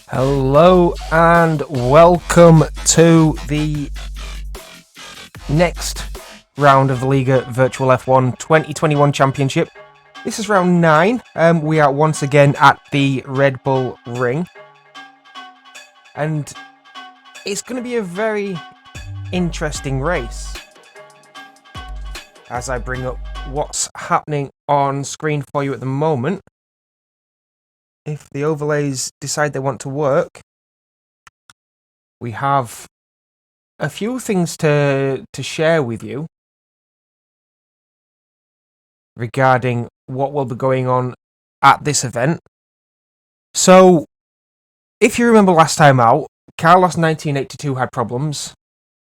Hello and welcome to the next round of the Liga Virtual F1 2021 Championship. This is round 9. We are once again at the Red Bull Ring. And it's going to be a very interesting race. As I bring up what's happening on screen for you at the moment. If the overlays decide they want to work, we have a few things to share with you regarding what will be going on at this event. So, if you remember last time out, Carlos 1982 had problems,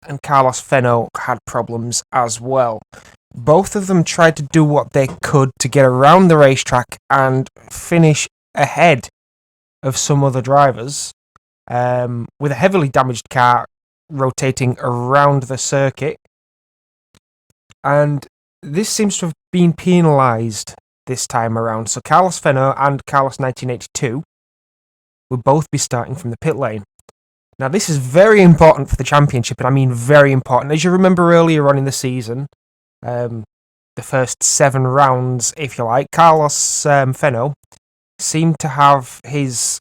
and Carlos Fenno had problems as well. Both of them tried to do what they could to get around the racetrack and finish ahead of some other drivers, with a heavily damaged car rotating around the circuit. And this seems to have been penalised this time around. So Carlos Fenno and Carlos 1982 will both be starting from the pit lane. Now this is very important for the championship, and I mean very important. As you remember earlier on in the season, the first 7 rounds, if you like, Carlos Fenno seemed to have his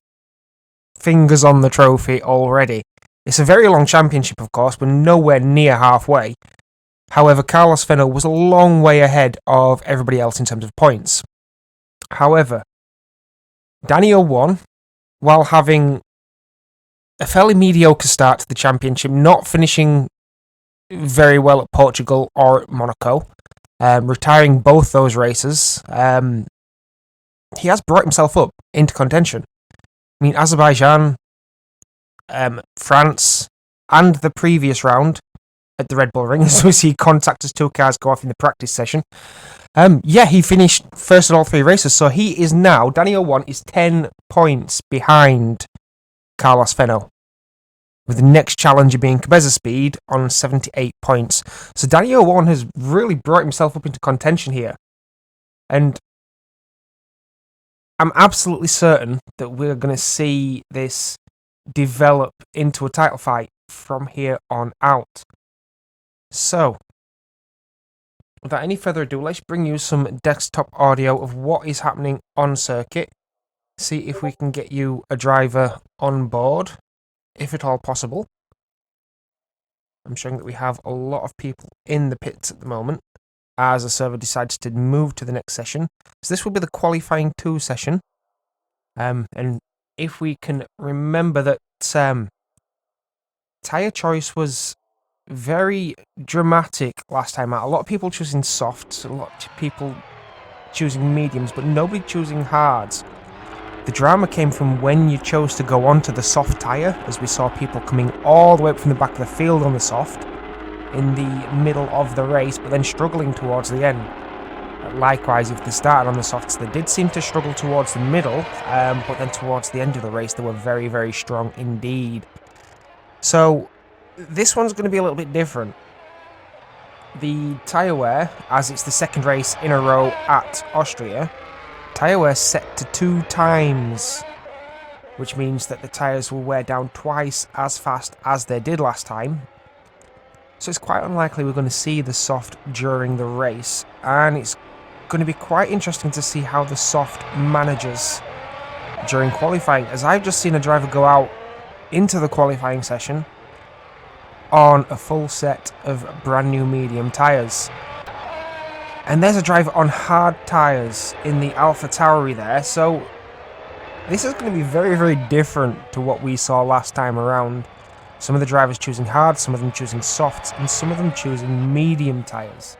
fingers on the trophy already. It's a very long championship, of course. We're nowhere near halfway. However, Carlos Fenno was a long way ahead of everybody else in terms of points. However, Daniel won while having a fairly mediocre start to the championship, not finishing very well at Portugal or at Monaco, retiring both those races. He has brought himself up into contention. I mean, Azerbaijan, France, and the previous round at the Red Bull Ring, as we see contact as 2 cars go off in the practice session. He finished first in all 3 races, so he is now, Daniel 1 is 10 points behind Carlos Fenno, with the next challenger being Cabeza Speed on 78 points. So Daniel 1 has really brought himself up into contention here, and I'm absolutely certain that we're going to see this develop into a title fight from here on out. So, without any further ado, let's bring you some desktop audio of what is happening on circuit. See if we can get you a driver on board, if at all possible. I'm showing that we have a lot of people in the pits at the moment, as the server decides to move to the next session. So this will be the qualifying 2 session. And if we can remember that tyre choice was very dramatic last time out. A lot of people choosing softs, a lot of people choosing mediums, but nobody choosing hards. The drama came from when you chose to go onto the soft tyre, as we saw people coming all the way up from the back of the field on the soft in the middle of the race, but then struggling towards the end. Likewise, if they started on the softs, they did seem to struggle towards the middle, but then towards the end of the race, they were very, very strong indeed. So, this one's going to be a little bit different. The tyre wear, as it's the second race in a row at Austria, tyre wear set to 2 times, which means that the tyres will wear down twice as fast as they did last time. So it's quite unlikely we're going to see the soft during the race, and it's going to be quite interesting to see how the soft manages during qualifying, as I've just seen a driver go out into the qualifying session on a full set of brand new medium tyres. And there's a driver on hard tyres in the Alpha Tauri there, so this is going to be very, very different to what we saw last time around. Some of the drivers choosing hard, some of them choosing softs, and some of them choosing medium tyres.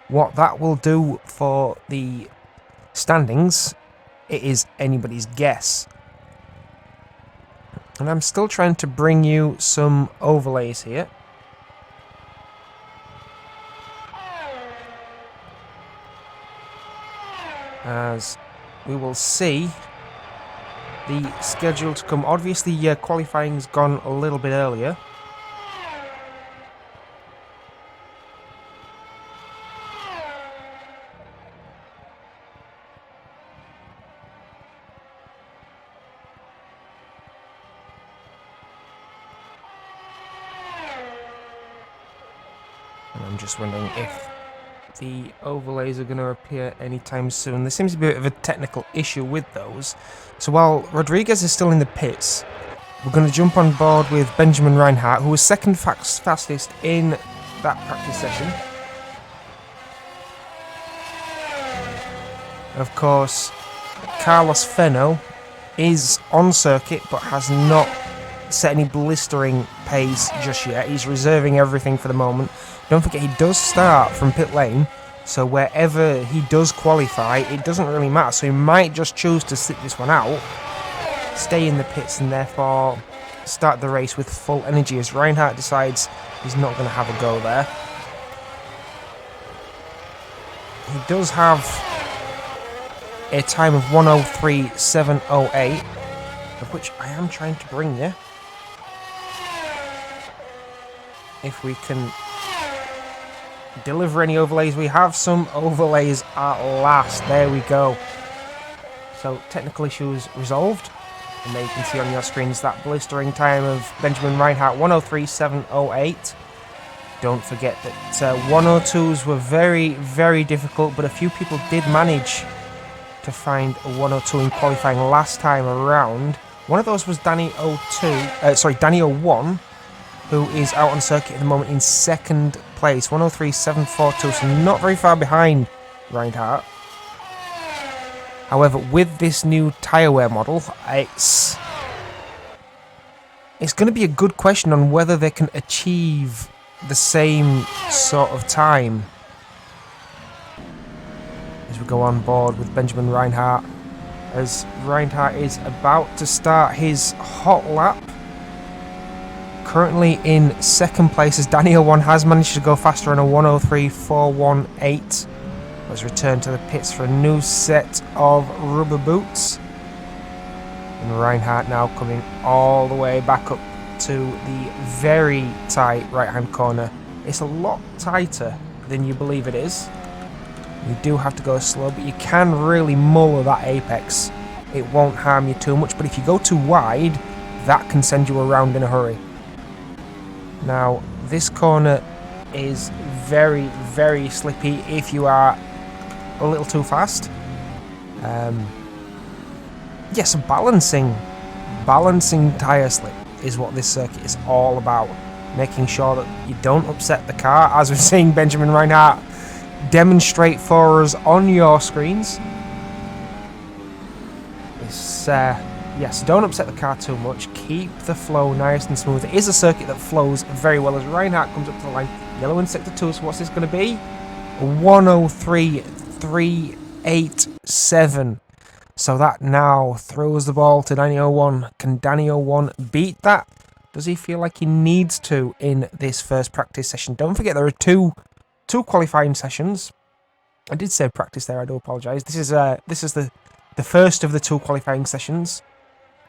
What that will do for the standings, it is anybody's guess. And I'm still trying to bring you some overlays here. As we will see the schedule to come. Obviously, qualifying's gone a little bit earlier. I'm just wondering if the overlays are going to appear anytime soon. There seems to be a bit of a technical issue with those. So while Rodriguez is still in the pits, we're going to jump on board with Benjamin Reinhardt, who was second fastest in that practice session. Of course, Carlos Fenno is on circuit but has not set any blistering pace just yet. He's reserving everything for the moment. Don't forget, he does start from pit lane, so wherever he does qualify, it doesn't really matter. So he might just choose to sit this one out, stay in the pits, and therefore start the race with full energy as Reinhardt decides he's not going to have a go there. He does have a time of 1:03.708, of which I am trying to bring you. If we can deliver any overlays, we have some overlays at last. There we go. So technical issues resolved, and there you can see on your screens that blistering time of Benjamin Reinhardt, 1:03.708. Don't forget that 1:02s were very, very difficult, but a few people did manage to find a 1:02 in qualifying last time around. One of those was Danny 01, who is out on circuit at the moment in second place, 1:03.742, so not very far behind Reinhardt. However, with this new tyre wear model, it's going to be a good question on whether they can achieve the same sort of time. As we go on board with Benjamin Reinhardt, as Reinhardt is about to start his hot lap. Currently in second place, as Danny 01 has managed to go faster on a 1:03.418. Was returned to the pits for a new set of rubber boots. And Reinhardt now coming all the way back up to the very tight right-hand corner. It's a lot tighter than you believe it is. You do have to go slow, but you can really muller that apex. It won't harm you too much, but if you go too wide, that can send you around in a hurry. Now, this corner is very, very slippy if you are a little too fast. Yes, balancing tyre slip is what this circuit is all about. Making sure that you don't upset the car, as we're seeing Benjamin Reinhardt demonstrate for us on your screens. It's, yes, don't upset the car too much. Keep the flow nice and smooth. It is a circuit that flows very well as Reinhardt comes up to the line. Yellow in sector 2, so what's this going to be? 1:03.387. So that now throws the ball to Danny 01. Can Danny 01 beat that? Does he feel like he needs to in this first practice session? Don't forget there are two qualifying sessions. I did say practice there, I do apologise. This is the first of the 2 qualifying sessions.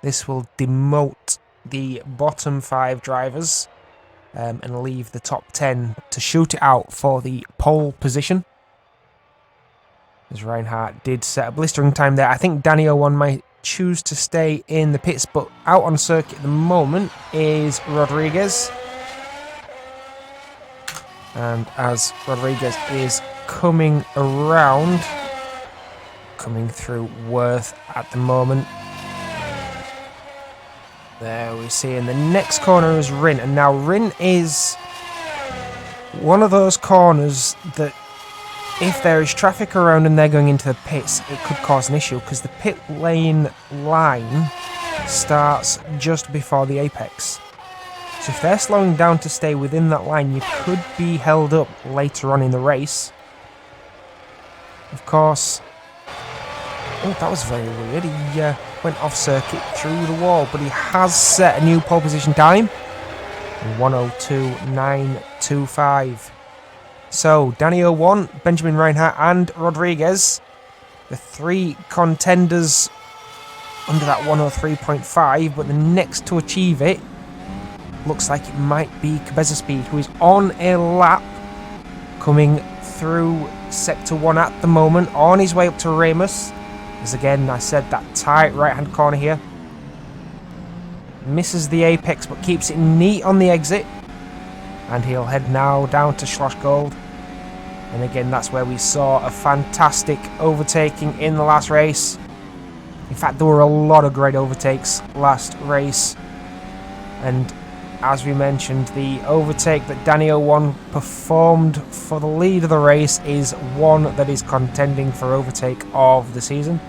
This will demote the bottom 5 drivers and leave the top 10 to shoot it out for the pole position. As Reinhardt did set a blistering time there. I think Danny 01 might choose to stay in the pits, but out on circuit at the moment is Rodriguez. And as Rodriguez is coming around, coming through Worth at the moment. There we see, and the next corner is Rin, and now Rin is one of those corners that if there is traffic around and they're going into the pits, it could cause an issue because the pit lane line starts just before the apex. So if they're slowing down to stay within that line, you could be held up later on in the race. Of course, oh, that was very weird. He went off circuit through the wall, but he has set a new pole position time. 1:02.925. So, Danny 01, Benjamin Reinhardt and Rodriguez, the 3 contenders under that 1:03.5, but the next to achieve it looks like it might be Cabeza Speed, who is on a lap coming through Sector 1 at the moment, on his way up to Ramos. As again, I said, that tight right-hand corner here. Misses the apex, but keeps it neat on the exit. And he'll head now down to Schloss Gold. And again, that's where we saw a fantastic overtaking in the last race. In fact, there were a lot of great overtakes last race. And as we mentioned, the overtake that LVF1 performed for the lead of the race is one that is contending for overtake of the season.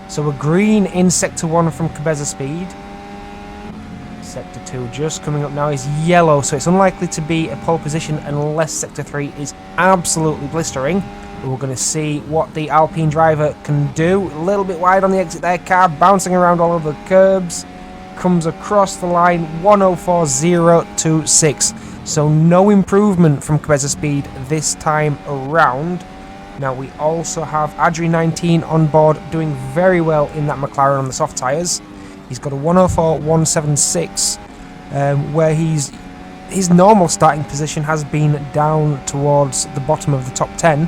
So we're green in Sector 1 from Cabeza Speed. Sector 2 just coming up now is yellow, so it's unlikely to be a pole position unless Sector 3 is absolutely blistering. We're going to see what the Alpine driver can do. A little bit wide on the exit there, car bouncing around all over the curbs. Comes across the line, 104.026. So no improvement from Cabeza Speed this time around. Now we also have Adri19 on board, doing very well in that McLaren on the soft tyres. He's got a 104.176, where his normal starting position has been down towards the bottom of the top 10,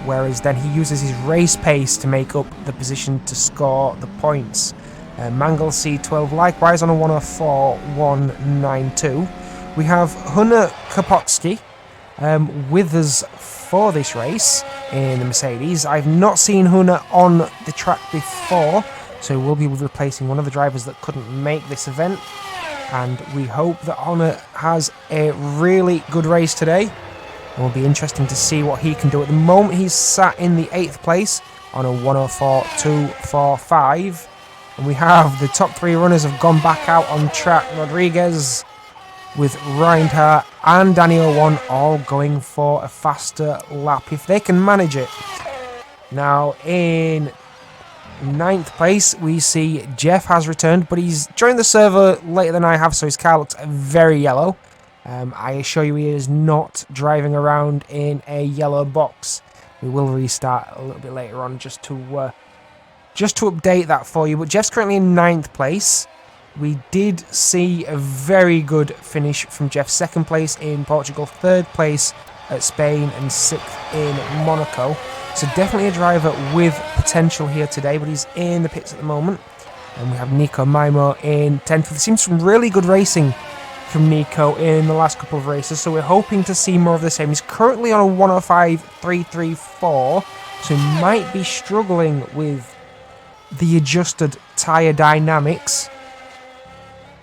whereas then he uses his race pace to make up the position to score the points. Mangle C12 likewise on a 104.192. We have Hunter Kapotski with us for this race in the Mercedes. I've not seen Hunter on the track before, so we'll be replacing one of the drivers that couldn't make this event, and we hope that Hunter has a really good race today. It will be interesting to see what he can do. At the moment he's sat in the 8th place on a 104.245, and we have the top 3 runners have gone back out on track. Rodriguez with Reinhardt and LVF1 all going for a faster lap if they can manage it. Now in 9th place we see Jeff has returned, but he's joined the server later than I have, so his car looks very yellow. I assure you he is not driving around in a yellow box. We will restart a little bit later on just to update that for you. But Jeff's currently in 9th place. We did see a very good finish from Jeff. 2nd place in Portugal, 3rd place at Spain, and 6th in Monaco. So definitely a driver with potential here today, but he's in the pits at the moment. And we have Nico Maimo in 10th. We've seen some really good racing from Nico in the last couple of races, so we're hoping to see more of the same. He's currently on a 105.334, so he might be struggling with the adjusted tyre dynamics,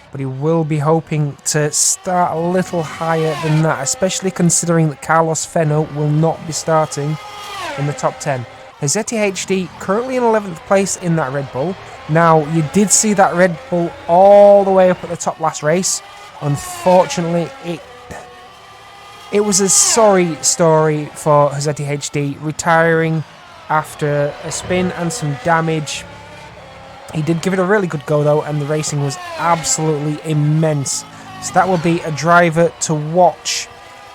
but he will be hoping to start a little higher than that, especially considering that Carlos Fenno will not be starting in the top 10. Hazeti HD currently in 11th place in that Red Bull. Now, you did see that Red Bull all the way up at the top last race. Unfortunately, it was a sorry story for Hazeti HD, retiring after a spin and some damage. He did give it a really good go though, and the racing was absolutely immense. So that will be a driver to watch.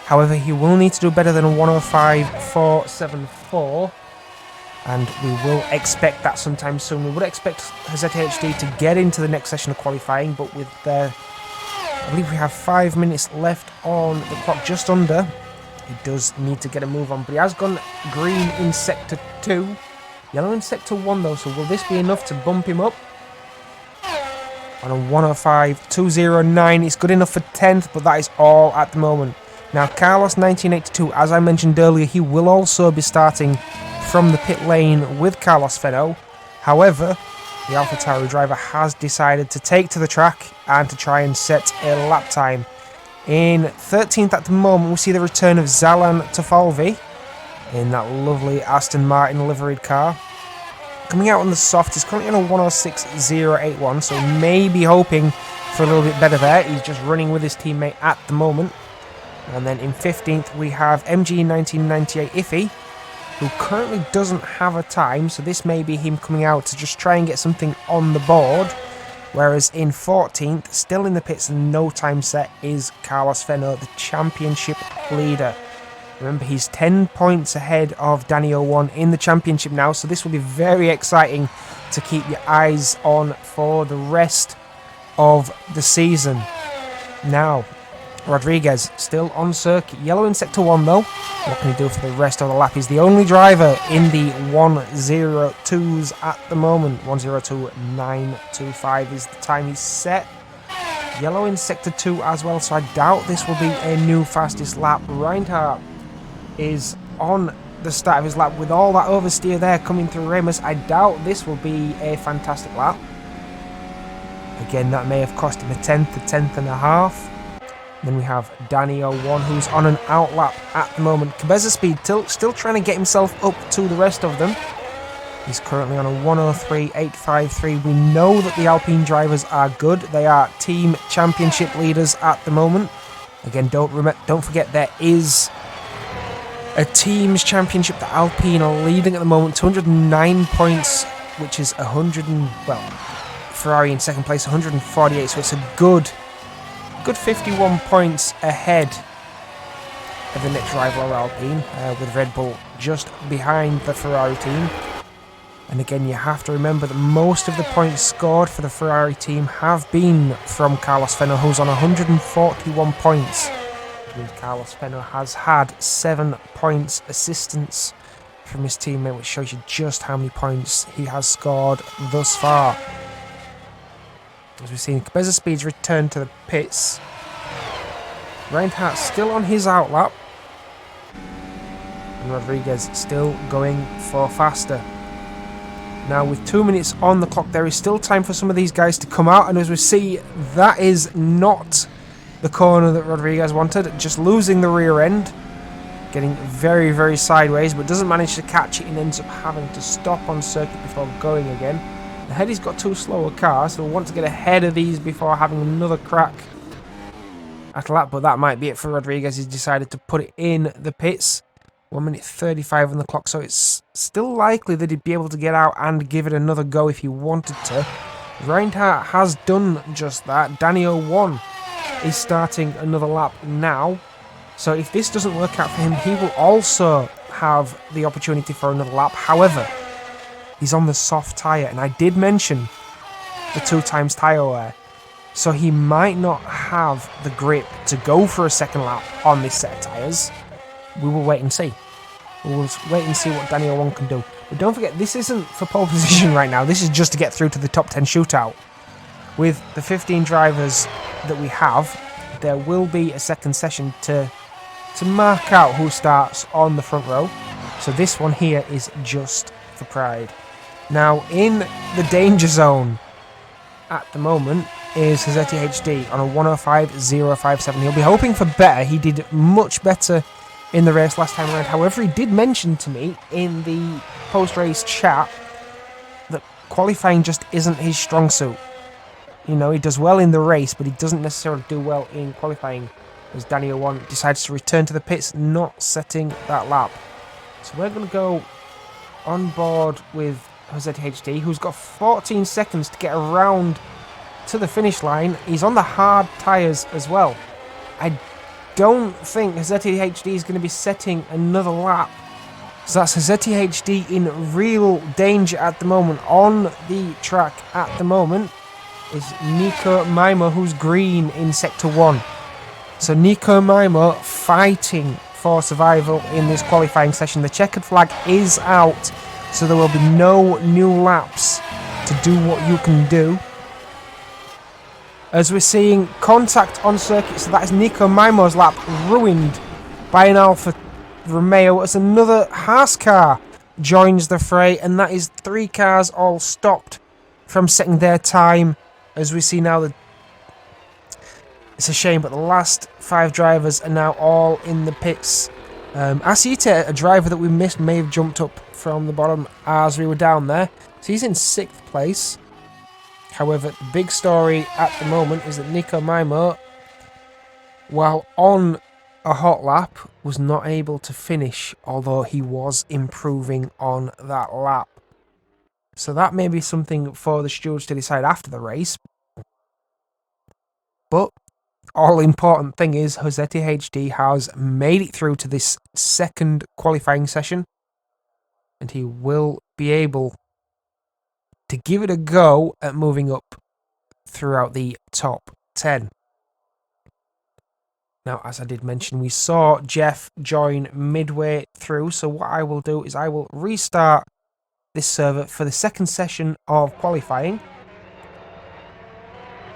However, he will need to do better than a 105.474, and we will expect that sometime soon. We would expect Hazeti HD to get into the next session of qualifying, but with I believe we have 5 minutes left on the clock, just under. He does need to get a move on, but he has gone green in Sector 2. Yellow in Sector 1 though, so will this be enough to bump him up? On a 105.209, it's good enough for 10th, but that is all at the moment. Now Carlos 1982, as I mentioned earlier, he will also be starting from the pit lane with Carlos Fenno. However, the AlphaTauri driver has decided to take to the track and to try and set a lap time. In 13th at the moment, we see the return of Zalan Tafalvi in that lovely Aston Martin liveried car. Coming out on the soft, he's currently on a 106.081, so maybe hoping for a little bit better there. He's just running with his teammate at the moment. And then in 15th, we have MG 1998 Iffy, who currently doesn't have a time, so this may be him coming out to just try and get something on the board. Whereas in 14th, still in the pits and no time set, is Carlos Fenno, the championship leader. Remember, he's 10 points ahead of LVF1 in the championship now, so this will be very exciting to keep your eyes on for the rest of the season. Now, Rodriguez still on circuit. Yellow in Sector 1 though. What can he do for the rest of the lap? He's the only driver in the 102s at the moment. 102.925 is the time he's set. Yellow in Sector 2 as well, so I doubt this will be a new fastest lap. Reinhardt is on the start of his lap with all that oversteer there coming through Ramos. I doubt this will be a fantastic lap. Again, that may have cost him a tenth and a half. Then we have Danny01, who's on an outlap at the moment. Cabeza Speed still trying to get himself up to the rest of them. He's currently on a 103.853. We know that the Alpine drivers are good. They are team championship leaders at the moment. Again, don't forget there is a team's championship that Alpine are leading at the moment. 209 points, which is Ferrari in second place, 148. So it's a good 51 points ahead of the next rival Alpine, with Red Bull just behind the Ferrari team. And again, you have to remember that most of the points scored for the Ferrari team have been from Carlos Fenno, who's on 141 points. Which means Carlos Fenno has had 7 points assistance from his teammate, which shows you just how many points he has scored thus far. As we've seen, Cabeza Speed's returned to the pits. Reinhardt still on his outlap. And Rodriguez still going for faster. Now, with 2 minutes on the clock, there is still time for some of these guys to come out. And as we see, that is not the corner that Rodriguez wanted. Just losing the rear end. Getting very, very sideways, but doesn't manage to catch it and ends up having to stop on circuit before going again. Ahead, he's got 2 slower cars, so we'll want to get ahead of these before having another crack at a lap. But that might be it for Rodriguez. He's decided to put it in the pits. 1 minute 35 on the clock, so it's still likely that he'd be able to get out and give it another go if he wanted to. Reinhardt has done just that. Danny01 is starting another lap now. So if this doesn't work out for him, he will also have the opportunity for another lap. However, he's on the soft tyre, and I did mention the 2 times tyre wear. So he might not have the grip to go for a second lap on this set of tyres. We will wait and see. We will wait and see what Danny01 can do. But don't forget, this isn't for pole position right now. This is just to get through to the top 10 shootout. With the 15 drivers that we have, there will be a second session to mark out who starts on the front row. So this one here is just for pride. Now, in the danger zone at the moment is Hazetti HD on a 105.057. He'll be hoping for better. He did much better in the race last time around. However, he did mention to me in the post-race chat that qualifying just isn't his strong suit. You know, he does well in the race, but he doesn't necessarily do well in qualifying, as Danny01 decides to return to the pits, not setting that lap. So we're going to go on board with Hazetti HD, who's got 14 seconds to get around to the finish line. He's on the hard tyres as well. I don't think Hazetti HD is going to be setting another lap. So that's Hazetti HD in real danger at the moment. On the track at the moment is Nico Maimo, who's green in Sector 1. So Nico Maimo fighting for survival in this qualifying session. The checkered flag is out, so there will be no new laps to do what you can do. As we're seeing contact on circuit, so that is Nico Maimo's lap ruined by an Alfa Romeo as another Haas car joins the fray, and that is 3 cars all stopped from setting their time. As we see now, it's a shame, but the last 5 drivers are now all in the pits. Asita, a driver that we missed, may have jumped up from the bottom as we were down there. So he's in 6th place. However, the big story at the moment is that Nico Maimo, while on a hot lap, was not able to finish, although he was improving on that lap. So that may be something for the stewards to decide after the race. But all important thing is Hazetti HD has made it through to this second qualifying session, and he will be able to give it a go at moving up throughout the top 10. Now, as I did mention, we saw Jeff join midway through, so what I will do is I will restart this server for the second session of qualifying,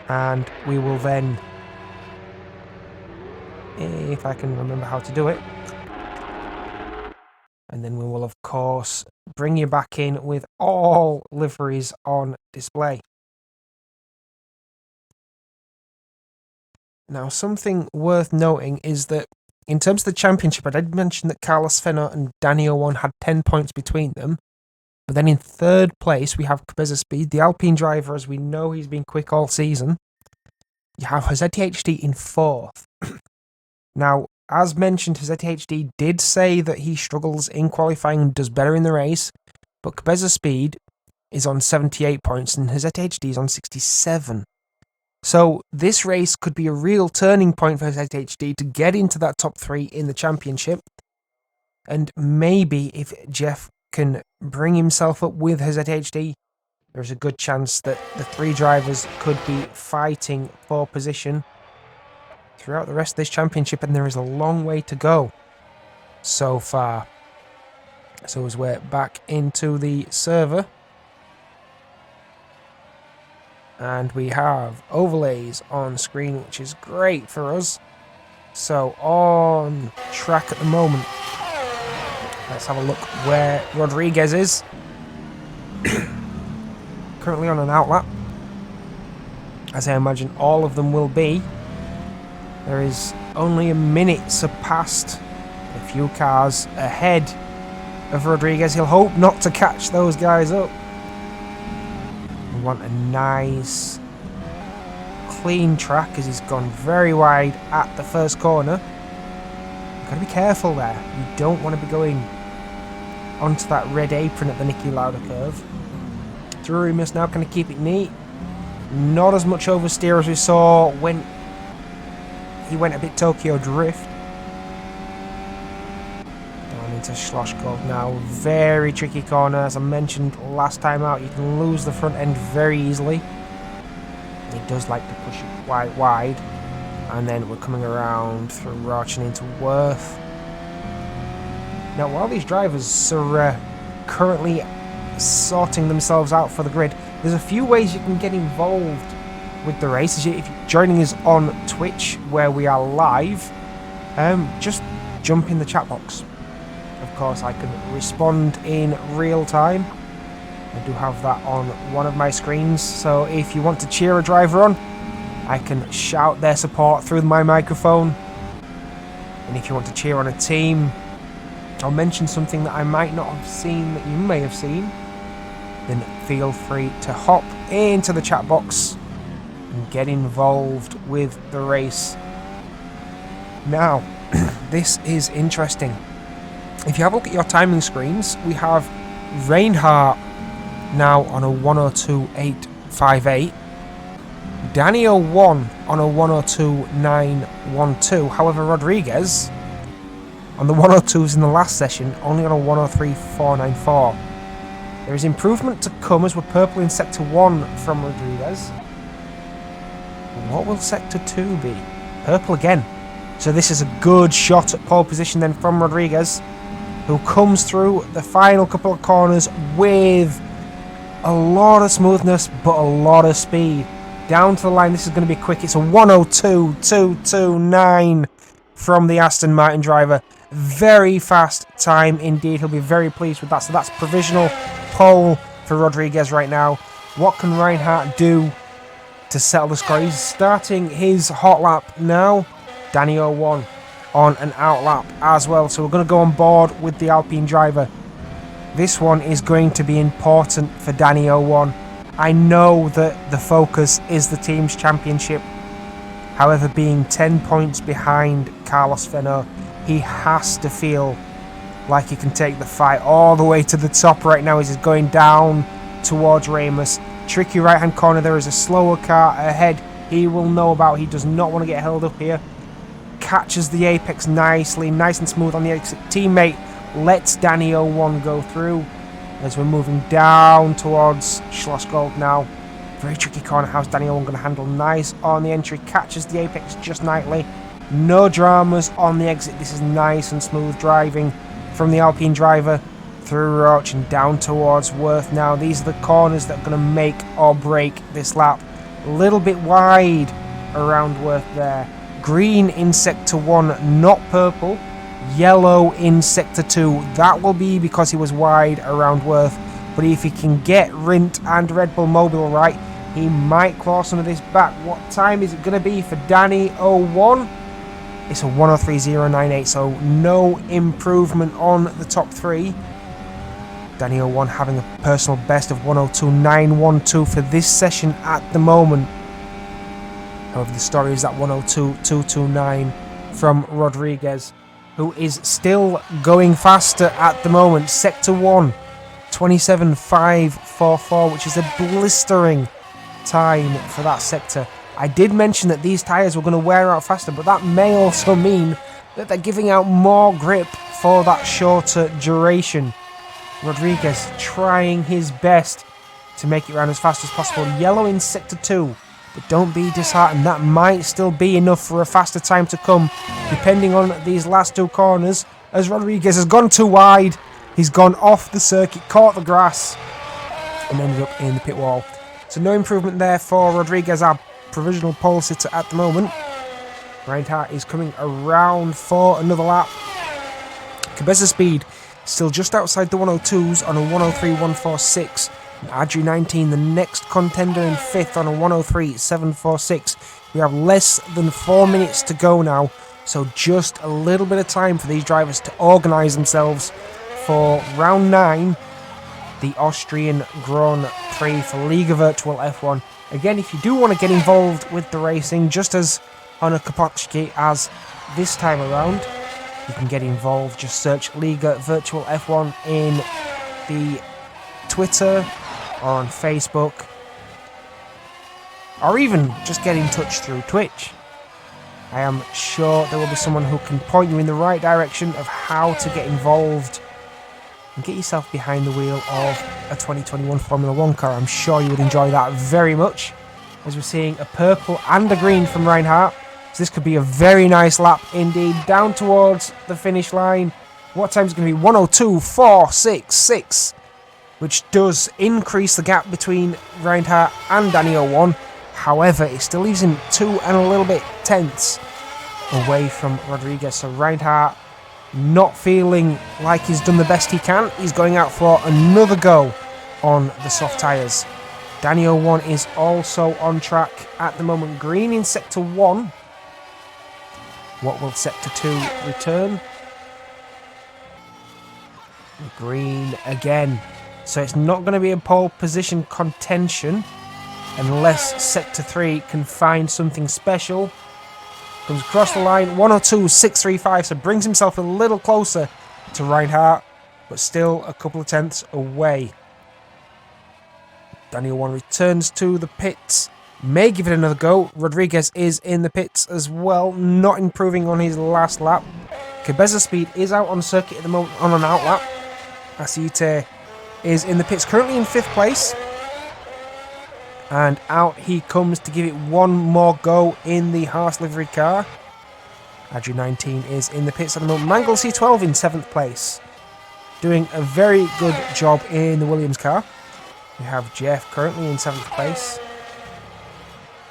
and we will then, if I can remember how to do it, And then we will, of course, bring you back in with all liveries on display. Now, something worth noting is that in terms of the championship, I did mention that Carlos Fenner and Danny Owen had 10 points between them. But then in third place, we have Cabeza Speed, the Alpine driver, as we know he's been quick all season. You have ZTHD in fourth. Now, as mentioned, ZTHD did say that he struggles in qualifying and does better in the race, but Cabeza Speed is on 78 points and ZTHD is on 67. So this race could be a real turning point for ZTHD to get into that top 3 in the championship. And maybe if Jeff can bring himself up with ZTHD, there's a good chance that the 3 drivers could be fighting for position throughout the rest of this championship, and there is a long way to go so far. So as we're back into the server, and we have overlays on screen, which is great for us. So on track at the moment. Let's have a look where Rodriguez is. Currently on an outlap, as I imagine all of them will be. There is only a minute surpassed, a few cars ahead of Rodriguez. He'll hope not to catch those guys up. We want a nice, clean track as he's gone very wide at the first corner. You've got to be careful there. You don't want to be going onto that red apron at the Niki Lauda curve. Drury must now kind of keep it neat. Not as much oversteer as we saw when he went a bit Tokyo Drift. Down into Schlossgold now. Very tricky corner. As I mentioned last time out, you can lose the front end very easily. He does like to push it quite wide. And then we're coming around through Roch and into Worth. Now, while these drivers are currently sorting themselves out for the grid, there's a few ways you can get involved with the race. If you're joining us on Twitch, where we are live, just jump in the chat box. Of course, I can respond in real time. I do have that on one of my screens, so if you want to cheer a driver on, I can shout their support through my microphone. And if you want to cheer on a team, I'll mention something that I might not have seen that you may have seen, then feel free to hop into the chat box and get involved with the race. Now, this is interesting. If you have a look at your timing screens, we have Reinhardt now on a 102.858, Danny 01 on a 102.912. However, Rodriguez on the 102s in the last session only on a 103.494. There is improvement to come as we're purple in Sector 1 from Rodriguez. What will Sector 2 be? Purple again. So this is a good shot at pole position then from Rodriguez, who comes through the final couple of corners with a lot of smoothness but a lot of speed. Down to the line, this is going to be quick. It's a 102.229 from the Aston Martin driver. Very fast time indeed. He'll be very pleased with that. So that's provisional pole for Rodriguez right now. What can Reinhardt do to settle the score? He's starting his hot lap now. Danny 01 on an out lap as well. So we're going to go on board with the Alpine driver. This one is going to be important for Danny 01. I know that the focus is the team's championship. However, being 10 points behind Carlos Fenner, he has to feel like he can take the fight all the way to the top right now as he's going down towards Ramos. Tricky right-hand corner. There is a slower car ahead he will know about. He does not want to get held up here. Catches the apex nicely, nice and smooth on the exit. Teammate lets Danny 01 go through as we're moving down towards Schlossgold now. Very tricky corner. How's Danny 01 going to handle? Nice on the entry. Catches the apex just nicely. No dramas on the exit. This is nice and smooth driving from the Alpine driver through Roch and down towards Worth now. These are the corners that are going to make or break this lap. A little bit wide around Worth there. Green in Sector 1, not purple. Yellow in sector 2. That will be because he was wide around Worth. But if he can get Rindt and Red Bull Mobile right, he might claw some of this back. What time is it going to be for Danny 01? It's a 103.098, so no improvement on the top 3. Danny 01 having a personal best of 102.912 for this session at the moment. However, the story is that 102.229 from Rodriguez, who is still going faster at the moment. Sector 1, 27.544, which is a blistering time for that sector. I did mention that these tyres were going to wear out faster, but that may also mean that they're giving out more grip for that shorter duration. Rodriguez trying his best to make it round as fast as possible. Yellow in sector 2, but don't be disheartened. That might still be enough for a faster time to come, depending on these last 2 corners, as Rodriguez has gone too wide. He's gone off the circuit, caught the grass, and ended up in the pit wall. So no improvement there for Rodriguez, our provisional pole sitter at the moment. Reinhardt is coming around for another lap. Cabeza speed still just outside the 102s on a 103.146. And Adri 19, the next contender in 5th on a 103.746. We have less than 4 minutes to go now, so just a little bit of time for these drivers to organise themselves for round 9, the Austrian Grand Prix for Liga Virtual F1. Again, if you do want to get involved with the racing, just as Honor Kapotski as this time around, you can get involved. Just search Liga Virtual F1 in the Twitter or on Facebook, or even just get in touch through Twitch. I am sure there will be someone who can point you in the right direction of how to get involved and get yourself behind the wheel of a 2021 Formula 1 car. I'm sure you would enjoy that very much, as we're seeing a purple and a green from Reinhardt. So this could be a very nice lap indeed, down towards the finish line. What time is it going to be? 102.466, which does increase the gap between Reinhardt and Danny 01. However, it still leaves him 2 and a little bit tenths away from Rodriguez. So Reinhardt not feeling like he's done the best he can. He's going out for another go on the soft tyres. Danny 01 is also on track at the moment. Green in sector 1. What will sector 2 return? Green again. So it's not going to be a pole position contention unless sector 3 can find something special. Comes across the line, 102.635, so brings himself a little closer to Reinhardt, but still a couple of tenths away. Danny 01 returns to the pits, may give it another go. Rodriguez is in the pits as well, not improving on his last lap. Cabeza speed is out on circuit at the moment on an out lap. Asite is in the pits, currently in 5th place. And out he comes to give it one more go in the Haas livery car. Adri 19 is in the pits at the moment. Mangle C12 in 7th place, doing a very good job in the Williams car. We have Jeff currently in 7th place,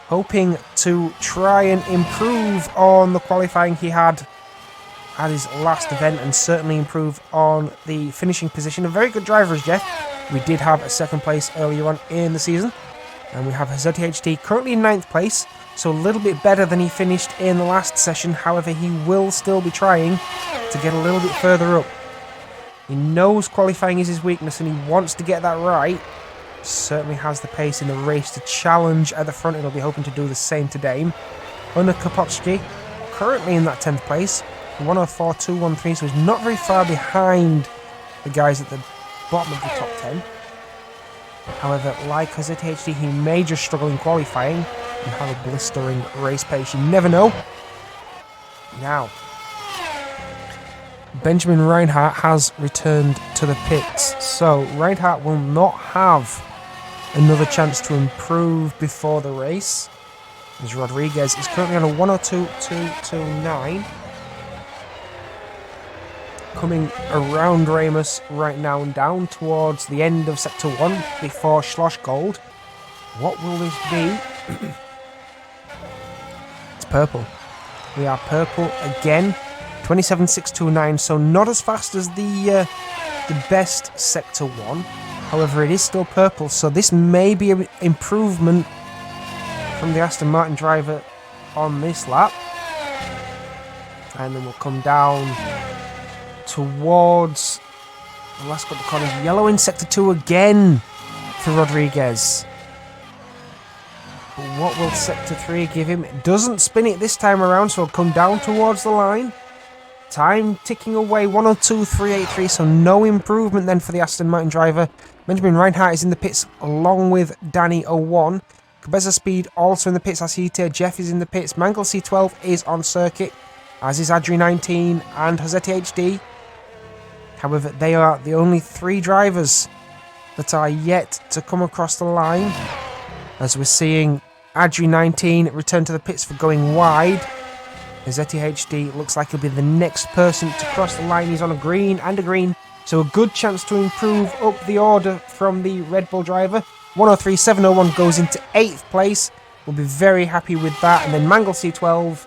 hoping to try and improve on the qualifying he had at his last event, and certainly improve on the finishing position. A very good driver is Jeff. We did have a 2nd place earlier on in the season. And we have ZTHD currently in 9th place, so a little bit better than he finished in the last session. However, he will still be trying to get a little bit further up. He knows qualifying is his weakness and he wants to get that right. Certainly has the pace in the race to challenge at the front, and he'll be hoping to do the same today. Honor Kapotski currently in that 10th place, 104.213, so he's not very far behind the guys at the bottom of the top 10. However, like ZTHD, he may just struggle in qualifying and have a blistering race pace. You never know. Now, Benjamin Reinhardt has returned to the pits, so Reinhardt will not have another chance to improve before the race, as Rodriguez is currently on a 102.229. Coming around Ramus right now and down towards the end of sector 1 before Schloss Gold. What will this be? It's purple. We are purple again. 27.629, so not as fast as the best Sector 1. However, it is still purple, so this may be an improvement from the Aston Martin driver on this lap. And then we'll come down towards the last couple of corners. Yellow in Sector 2 again for Rodriguez. But what will Sector 3 give him? It doesn't spin it this time around, so it'll come down towards the line. Time ticking away, 102.383, so no improvement then for the Aston Martin driver. Benjamin Reinhardt is in the pits along with Danny 01. Cabeza Speed also in the pits. I see here Jeff is in the pits. Mangle C12 is on circuit, as is Adri 19 and Hosetti HD. However, they are the only 3 drivers that are yet to come across the line, as we're seeing Adri 19 return to the pits for going wide. Hosetti HD looks like he'll be the next person to cross the line. He's on a green and a green, so a good chance to improve up the order from the Red Bull driver. 103.701 goes into 8th place. We'll be very happy with that. And then Mangle C12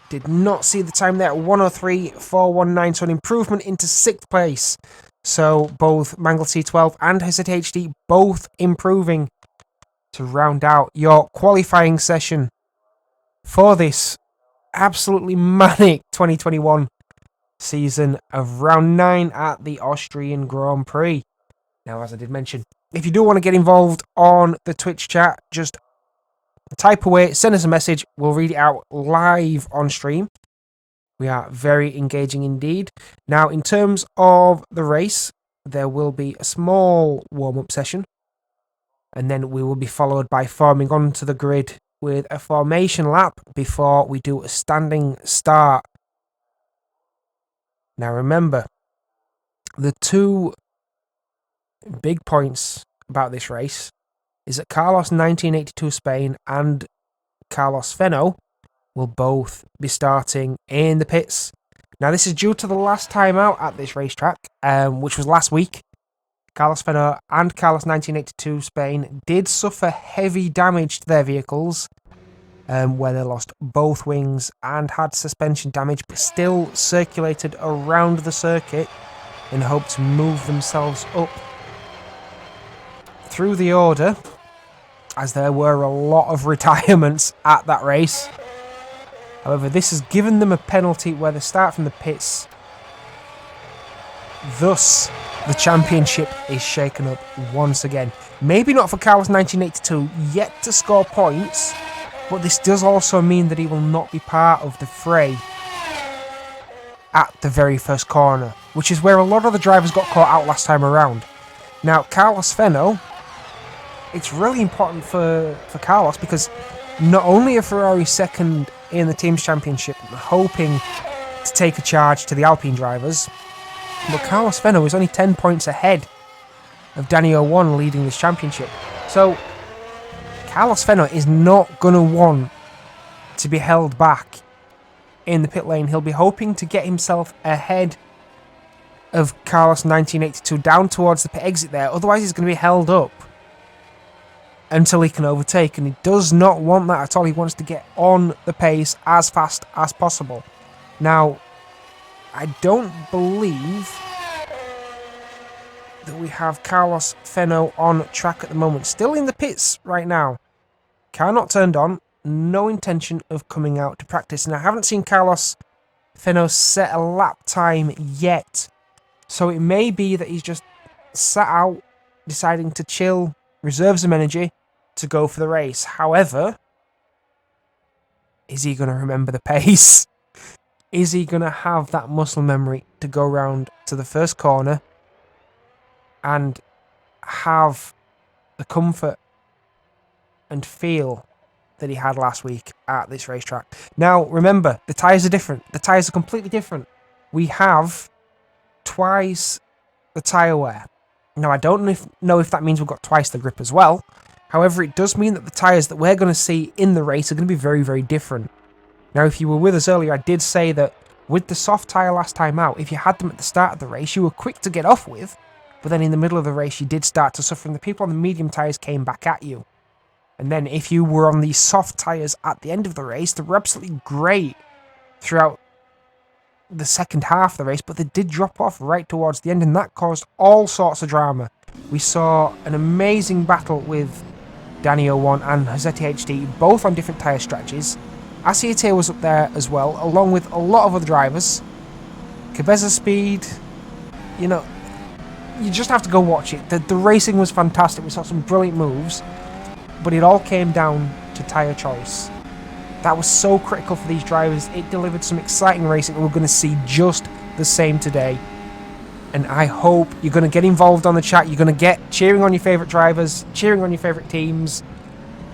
did not see the time there at 103.419, so an improvement into 6th place. So both Mangle C12 and Hosetti HD both improving to round out your qualifying session for this absolutely manic 2021 season of round 9 at the Austrian Grand Prix. Now, as I did mention, if you do want to get involved on the Twitch chat, just type away, send us a message, we'll read it out live on stream. We are very engaging indeed. Now, in terms of the race, there will be a small warm-up session, and then we will be followed by forming onto the grid with a formation lap before we do a standing start. Now remember, the 2 big points about this race is that Carlos 1982 Spain and Carlos Fenno will both be starting in the pits. Now this is due to the last time out at this racetrack, which was last week. Carlos Fenno and Carlos 1982 Spain did suffer heavy damage to their vehicles, where they lost both wings and had suspension damage, but still circulated around the circuit in hope to move themselves up through the order, as there were a lot of retirements at that race. However, this has given them a penalty where they start from the pits. Thus, the championship is shaken up once again. Maybe not for Carlos 1982 yet to score points, but this does also mean that he will not be part of the fray at the very first corner, which is where a lot of the drivers got caught out last time around. Now, Carlos Fenno, it's really important for Carlos, because not only are Ferrari second in the Teams Championship, hoping to take a charge to the Alpine drivers, but Carlos Fenno is only 10 points ahead of Danny 01 leading this championship. So Carlos Fenno is not going to want to be held back in the pit lane. He'll be hoping to get himself ahead of Carlos 1982 down towards the pit exit there. Otherwise, he's going to be held up until he can overtake, and he does not want that at all. He wants to get on the pace as fast as possible. Now, I don't believe that we have Carlos Fenno on track at the moment. Still in the pits right now. Car not turned on. No intention of coming out to practice. And I haven't seen Carlos Fenno set a lap time yet. So it may be that he's just sat out, deciding to chill, reserve some energy to go for the race. However, is he going to remember the pace? Is he going to have that muscle memory to go round to the first corner and have the comfort and feel that he had last week at this racetrack? Now, remember, the tyres are different. The tyres are completely different. We have twice the tyre wear. Now, I don't know if that means we've got twice the grip as well. However, it does mean that the tyres that we're going to see in the race are going to be very, very different. Now, if you were with us earlier, I did say that with the soft tyre last time out, if you had them at the start of the race, you were quick to get off with, but then in the middle of the race, you did start to suffer, and the people on the medium tyres came back at you. And then if you were on the soft tyres at the end of the race, they were absolutely great throughout the second half of the race, but they did drop off right towards the end, and that caused all sorts of drama. We saw an amazing battle with Danny 01 and Hazeti HD, both on different tyre strategies. Asiate was up there as well, along with a lot of other drivers. Cabeza Speed, you know, you just have to go watch it. The racing was fantastic. We saw some brilliant moves, but it all came down to tyre choice. That was so critical for these drivers. It delivered some exciting racing, and we're going to see just the same today. And I hope you're going to get involved on the chat. You're going to get cheering on your favourite drivers, cheering on your favourite teams,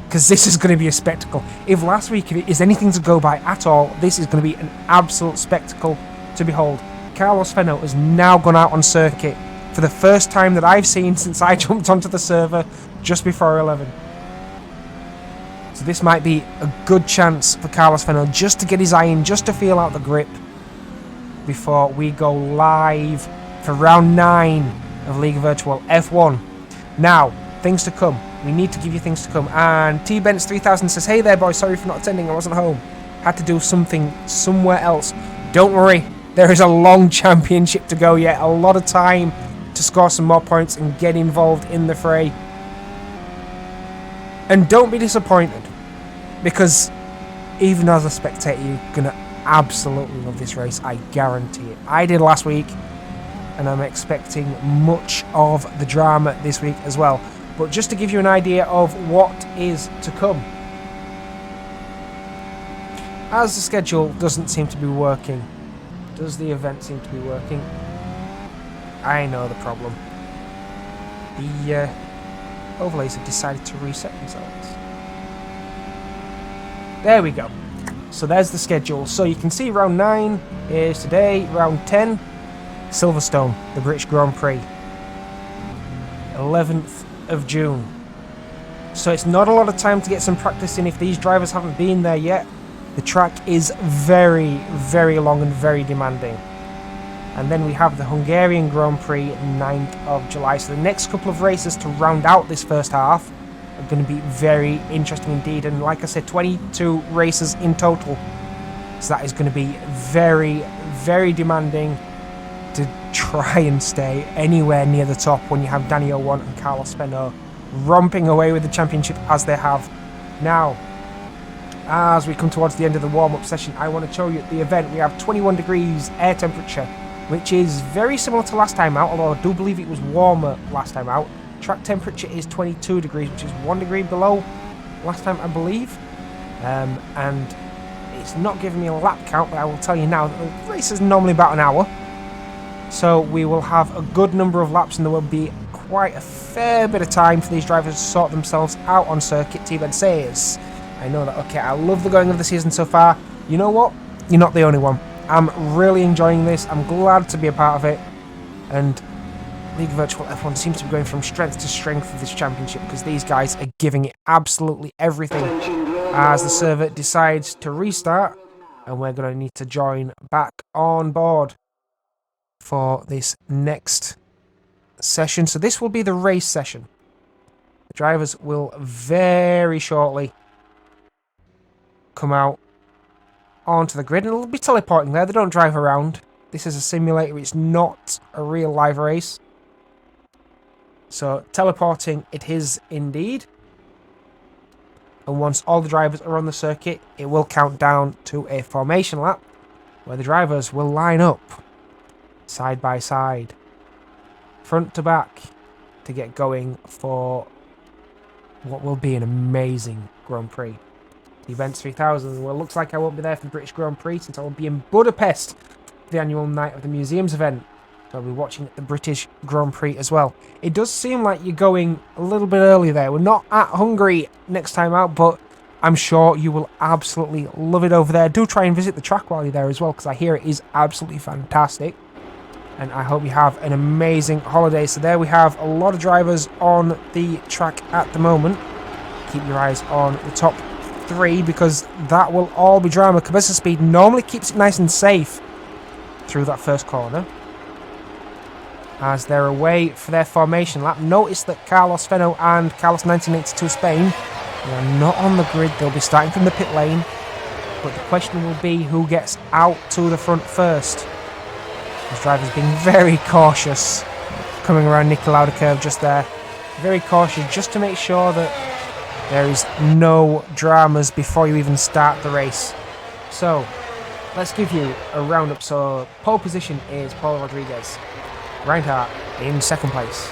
because this is going to be a spectacle. If last week is anything to go by at all, this is going to be an absolute spectacle to behold. Carlos Fenno has now gone out on circuit for the first time that I've seen since I jumped onto the server just before 11. So this might be a good chance for Carlos Fenno just to get his eye in, just to feel out the grip before we go live for round 9 of League Virtual F1. Now, things to come. We need to give you things to come. And T-Bents 3000 says, hey there boys, sorry for not attending, I wasn't home. Had to do something somewhere else. Don't worry, there is a long championship to go yet. A lot of time to score some more points and get involved in the fray. And don't be disappointed, because even as a spectator, you're going to absolutely love this race, I guarantee it. I did last week, and I'm expecting much of the drama this week as well. But just to give you an idea of what is to come, as the schedule doesn't seem to be working, does the event seem to be working? I know the problem. The overlays have decided to reset themselves. There we go. So there's the schedule. So you can see round 9 is today, round 10, Silverstone, the British Grand Prix, 11th of June. So it's not a lot of time to get some practice in if these drivers haven't been there yet. The track is very, very long and very demanding. And then we have the Hungarian Grand Prix 9th of July. So the next couple of races to round out this first half are going to be very interesting indeed. And like I said, 22 races in total. So that is going to be very, very demanding to try and stay anywhere near the top when you have Danny 01 and Carlos Fenno romping away with the championship as they have. Now, as we come towards the end of the warm-up session, I want to show you at the event we have 21 degrees air temperature, which is very similar to last time out, although I do believe it was warmer last time out. Track temperature is 22 degrees, which is 1 degree below last time, I believe. And it's not giving me a lap count, but I will tell you now that the race is normally about an hour. So we will have a good number of laps, and there will be quite a fair bit of time for these drivers to sort themselves out on circuit. T-Ben says, I know that, okay, I love the going of the season so far. You know what? You're not the only one. I'm really enjoying this. I'm glad to be a part of it. And League Virtual F1 seems to be going from strength to strength for this championship, because these guys are giving it absolutely everything as the server decides to restart, and we're going to need to join back on board for this next session. So this will be the race session. The drivers will very shortly come out onto the grid, and it'll be teleporting there. They don't drive around. This is a simulator, it's not a real live race. So teleporting it is indeed. And once all the drivers are on the circuit, it will count down to a formation lap where the drivers will line up side by side, front to back, to get going for what will be an amazing Grand Prix. The Events 3000. Well, looks like I won't be there for the British Grand Prix, since I will be in Budapest for the annual Night of the Museums event. So I'll be watching the British Grand Prix as well. It does seem like you're going a little bit early there. We're not at Hungary next time out, but I'm sure you will absolutely love it over there. Do try and visit the track while you're there as well, because I hear it is absolutely fantastic. And I hope you have an amazing holiday. So there we have a lot of drivers on the track at the moment. Keep your eyes on the top 3, because that will all be drama. Cabeza Speed normally keeps it nice and safe through that first corner as they're away for their formation lap. Notice that Carlos Fenno and Carlos 1982 Spain are not on the grid. They'll be starting from the pit lane. but the question will be who gets out to the front first. This driver's being very cautious, coming around Niki Lauda curve just there. Very cautious, just to make sure that there is no dramas before you even start the race. So, let's give you a roundup. So, pole position is Paul Rodriguez. Reinhardt in second place.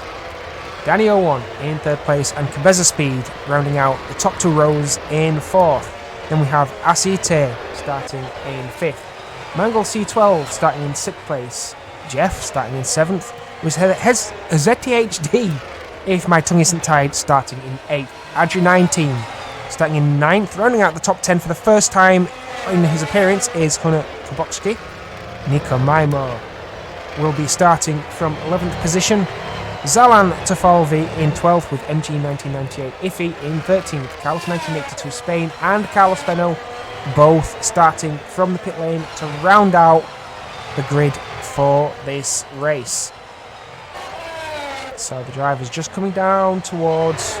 Danny Owen in third place, and Cabeza Speed rounding out the top 2 rows in fourth. Then we have Asite starting in fifth. Mangle C12 starting in sixth place. Jeff starting in seventh. With ZTHD, if my tongue isn't tied, starting in eighth. Adri 19 starting in ninth. Rounding out the top 10 for the first time in his appearance is Hunter Kubotski. Nico Maimo will be starting from 11th position. Zalan Tafalvi in 12th with MG 1998. Iffy in 13th. Carlos 1982 Spain and Carlos Fenno both starting from the pit lane to round out the grid for this race. So the driver's just coming down towards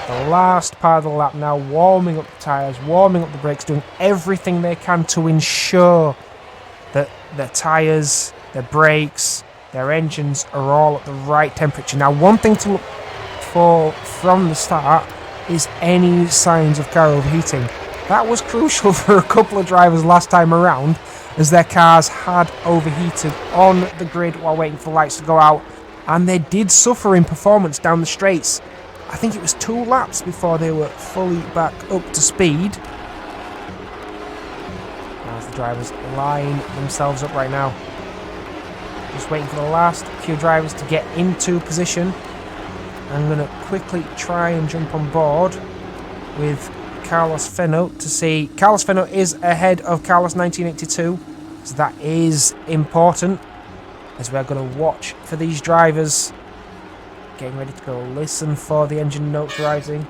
the last part of the lap now, warming up the tyres, warming up the brakes, doing everything they can to ensure that their tyres, their brakes, their engines are all at the right temperature. Now, one thing to look for from the start is any signs of car overheating. That was crucial for a couple of drivers last time around, as their cars had overheated on the grid while waiting for the lights to go out, and they did suffer in performance down the straights. I think it was 2 laps before they were fully back up to speed. As the drivers line themselves up right now. Just waiting for the last few drivers to get into position. I'm going to quickly try and jump on board with Carlos Fenno to see. Carlos Fenno is ahead of Carlos 1982, so that is important, as we're going to watch for these drivers. Getting ready to go listen for the engine notes rising.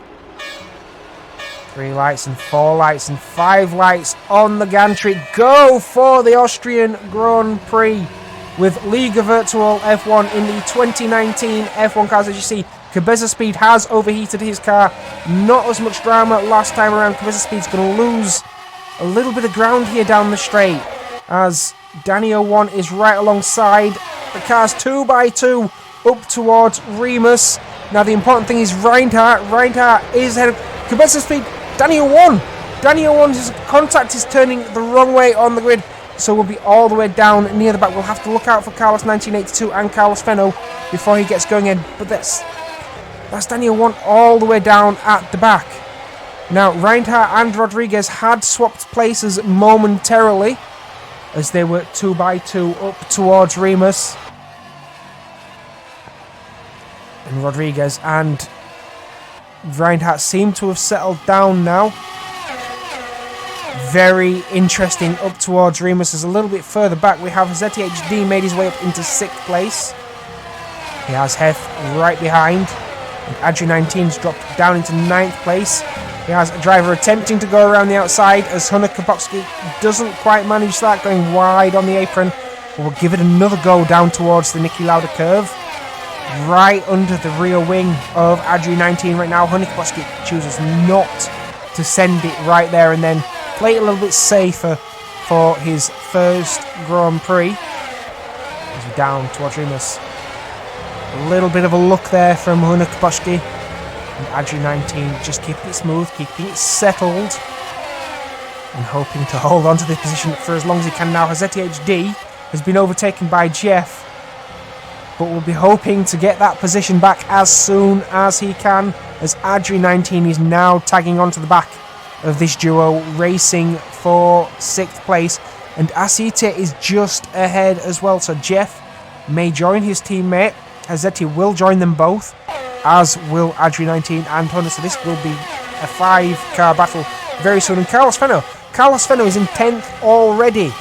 3 lights and 4 lights and 5 lights on the gantry. Go for the Austrian Grand Prix with Liga Virtual F1 in the 2019 F1 cars. As you see, Cabeza Speed has overheated his car. Not as much drama last time around. Cabeza Speed's going to lose a little bit of ground here down the straight, as Danny 01 is right alongside. The car's 2x2 up towards Remus. Now the important thing is Reinhardt. Reinhardt is ahead of Cabeza Speed. Danny 01. Danny 01's contact is turning the wrong way on the grid, so we'll be all the way down near the back. We'll have to look out for Carlos 1982 and Carlos Fenno before he gets going in. But that's Danny 01 all the way down at the back. Now Reinhardt and Rodriguez had swapped places momentarily, as they were 2x2 up towards Remus. And Rodriguez and Reinhardt seem to have settled down now. Very interesting up towards Remus. Is a little bit further back. We have ZTHD made his way up into 6th place. He has Hef right behind. And Adri 19's dropped down into 9th place. He has a driver attempting to go around the outside, as Hunter Kapowski doesn't quite manage that, going wide on the apron. But we'll give it another go down towards the Niki Lauda curve. Right under the rear wing of Adri 19 right now. Hunter Kapowski chooses not to send it right there and then play it a little bit safer for his first Grand Prix. As we're down towards Remus. A little bit of a look there from Hunter Kapowski. And Adri 19 just keeping it smooth, keeping it settled, and hoping to hold on to this position for as long as he can now. ZTHD has been overtaken by Jeff, but will be hoping to get that position back as soon as he can, as Adri 19 is now tagging onto the back of this duo, racing for 6th place. And Asite is just ahead as well, so Jeff may join his teammate. Hazetti will join them both, as will Adri 19 and Hunter. So this will be a 5-car battle very soon. And Carlos Fenno is in 10th already.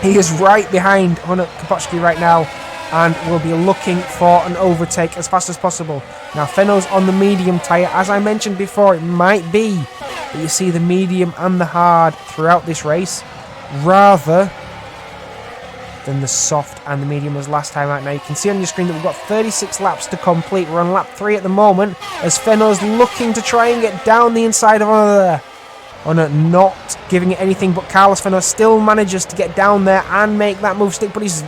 He is right behind Hunter Kapowski right now, and will be looking for an overtake as fast as possible. Now Fenno's on the medium tyre. As I mentioned before, it might be that you see the medium and the hard throughout this race, rather than the soft and the medium as last time out. Now you can see on your screen that we've got 36 laps to complete. We're on lap 3 at the moment, as Fenno's looking to try and get down the inside of Hunter there. Hunter not giving it anything, but Carlos Fenner still manages to get down there and make that move stick, but he's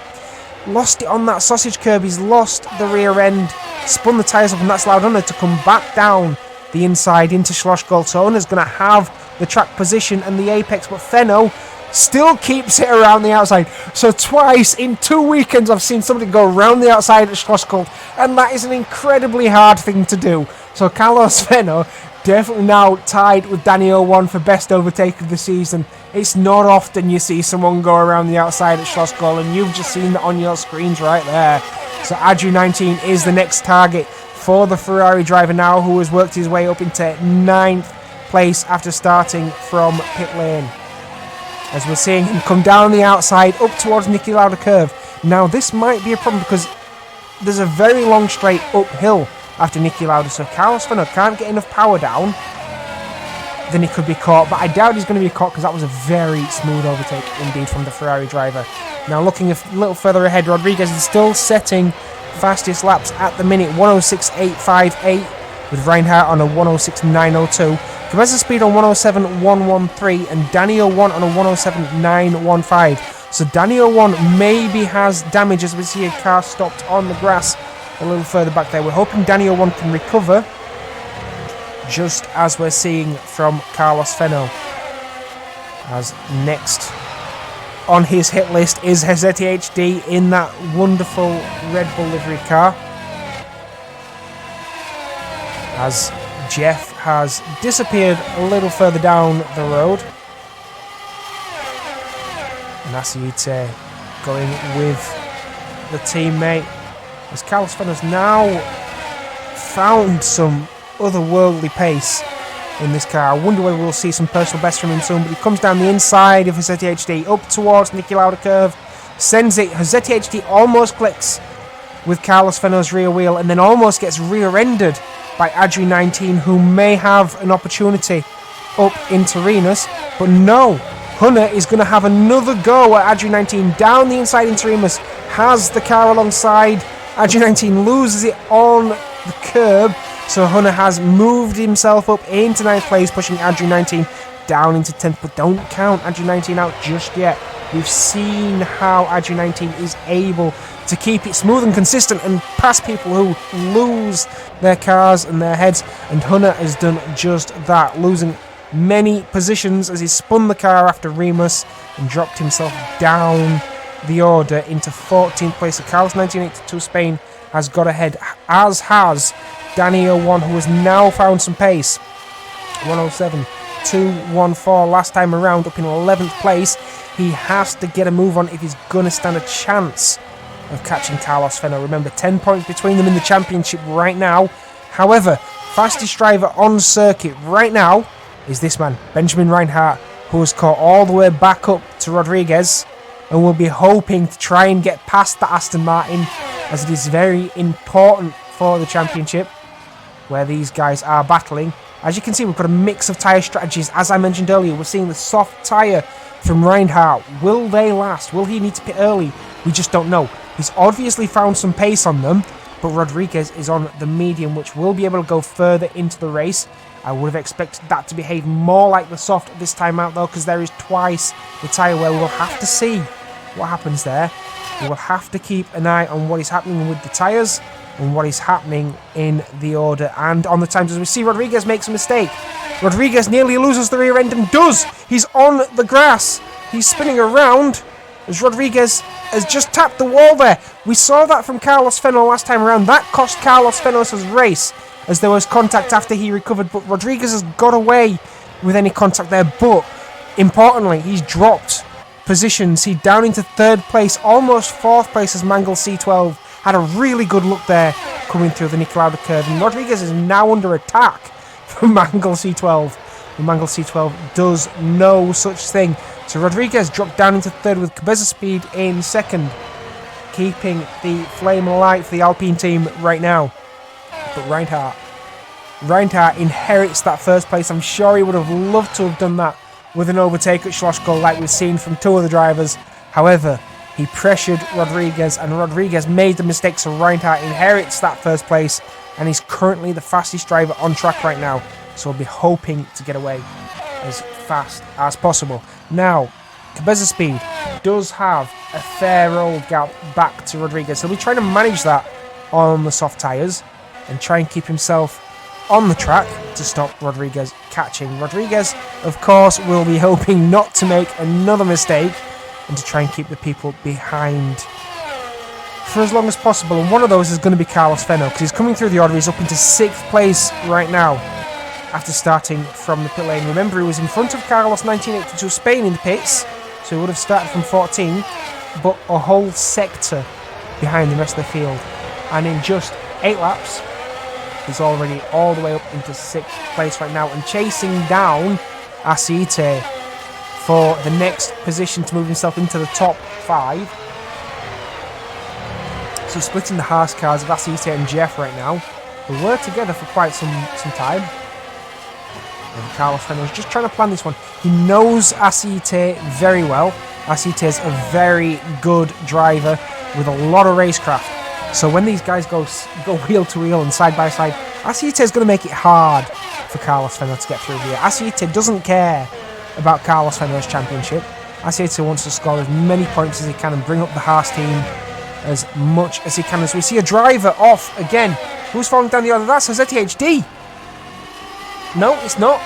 lost it on that sausage curb. He's lost the rear end, spun the tyres up, and that's allowed Hunter to come back down the inside into Schlossgold. So Hunter's going to have the track position and the apex, but Fenno still keeps it around the outside. So twice in 2 weekends I've seen somebody go around the outside at Schlossgold, and that is an incredibly hard thing to do. So Carlos Fenno definitely now tied with Danny 01 for best overtake of the season. It's not often you see someone go around the outside at Schlossgold, and you've just seen that on your screens right there. So Adju 19 is the next target for the Ferrari driver now, who has worked his way up into 9th place after starting from pit lane. As we're seeing him come down the outside up towards Niki Lauda curve. Now this might be a problem because there's a very long straight uphill after Niki Lauda, so Carlos Fenner can't get enough power down, then he could be caught, but I doubt he's going to be caught because that was a very smooth overtake indeed from the Ferrari driver. Now looking a little further ahead, Rodriguez is still setting fastest laps at the minute, 106.858 with Reinhardt on a 106.902. Cabezas speed on 107.113 and Danny 01 on a 107.915. So Danny 01 maybe has damage as we see a car stopped on the grass a little further back there. We're hoping Danny 01 can recover, just as we're seeing from Carlos Fenno. As next on his hit list is Hezeti HD in that wonderful Red Bull livery car. As Jeff has disappeared a little further down the road. And Asiyute going with the teammate. As Carlos Fenner's now found some otherworldly pace in this car. I wonder whether we'll see some personal best from him soon, but he comes down the inside of Hezeti HD up towards Niki Lauda curve, sends it. Hezeti HD almost clicks with Carlos Fenner's rear wheel and then almost gets rear-ended by Adri 19, who may have an opportunity up into Renus, but no, Hunter is going to have another go at Adri 19 down the inside into Remus, has the car alongside. Adri 19 loses it on the curb, so Hunter has moved himself up into 9th place, pushing Adri 19 down into 10th, but don't count Adri 19 out just yet. We've seen how Adri 19 is able to keep it smooth and consistent and pass people who lose their cars and their heads, and Hunter has done just that, losing many positions as he spun the car after Remus and dropped himself down the order into 14th place. So Carlos 1982 Spain has got ahead, as has Danny 01, who has now found some pace. 107.214 last time around, up in 11th place. He has to get a move on if he's going to stand a chance of catching Carlos Fenner. Remember, 10 points between them in the championship right now. However, fastest driver on circuit right now is this man, Benjamin Reinhardt, who has caught all the way back up to Rodriguez and will be hoping to try and get past the Aston Martin, as it is very important for the championship where these guys are battling. As you can see, we've got a mix of tyre strategies. As I mentioned earlier, we're seeing the soft tyre from Reinhardt. Will they last? Will he need to pit early? We just don't know. He's obviously found some pace on them, but Rodriguez is on the medium, which will be able to go further into the race. I would have expected that to behave more like the soft this time out, though, because there is twice the tyre wear. We'll have to see what happens there. We will have to keep an eye on what is happening with the tyres and what is happening in the order and on the times, as we see Rodriguez makes a mistake. Rodriguez nearly loses the rear end and does. He's on the grass. He's spinning around as Rodriguez has just tapped the wall there. We saw that from Carlos Fenner last time around. That cost Carlos Fenner's race, as there was contact after he recovered, but Rodriguez has got away with any contact there. But importantly, he's dropped positions. He's down into 3rd place, almost 4th place, as Mangle C12 had a really good look there coming through the Niki Lauda curve, and Rodriguez is now under attack from Mangle C12. And Mangle C12 does no such thing. So Rodriguez dropped down into 3rd with Cabeza Speed in 2nd, keeping the flame alight for the Alpine team right now. But Reinhardt inherits that 1st place. I'm sure he would have loved to have done that with an overtake at Schlossgold like we've seen from 2 other drivers. However, he pressured Rodriguez and Rodriguez made the mistake, so Reinhardt inherits that 1st place and he's currently the fastest driver on track right now. So we'll be hoping to get away as fast as possible. Now, Cabeza Speed does have a fair old gap back to Rodriguez, so we're trying to manage that on the soft tyres and try and keep himself on the track to stop Rodriguez catching. Rodriguez, of course, will be hoping not to make another mistake and to try and keep the people behind for as long as possible. And one of those is going to be Carlos Fenno, because he's coming through the order. He's up into 6th place right now after starting from the pit lane. Remember, he was in front of Carlos 1982 Spain in the pits, so he would have started from 14, but a whole sector behind the rest of the field. And in just 8 laps, he's already all the way up into 6th place right now and chasing down Aceite for the next position to move himself into the top 5. So splitting the Haas cars of Aceite and Jeff right now, who were together for quite some time. And Carlos Fenno is just trying to plan this one. He knows Aceite very well. Aceite is a very good driver with a lot of racecraft. So when these guys go wheel to wheel and side by side, Aceite is going to make it hard for Carlos Fenno to get through here. Aceite doesn't care about Carlos Fenno's championship. Aceite wants to score as many points as he can and bring up the Haas team as much as he can. As we see a driver off again. Who's falling down the order? That's Hazetti HD. No, it's not.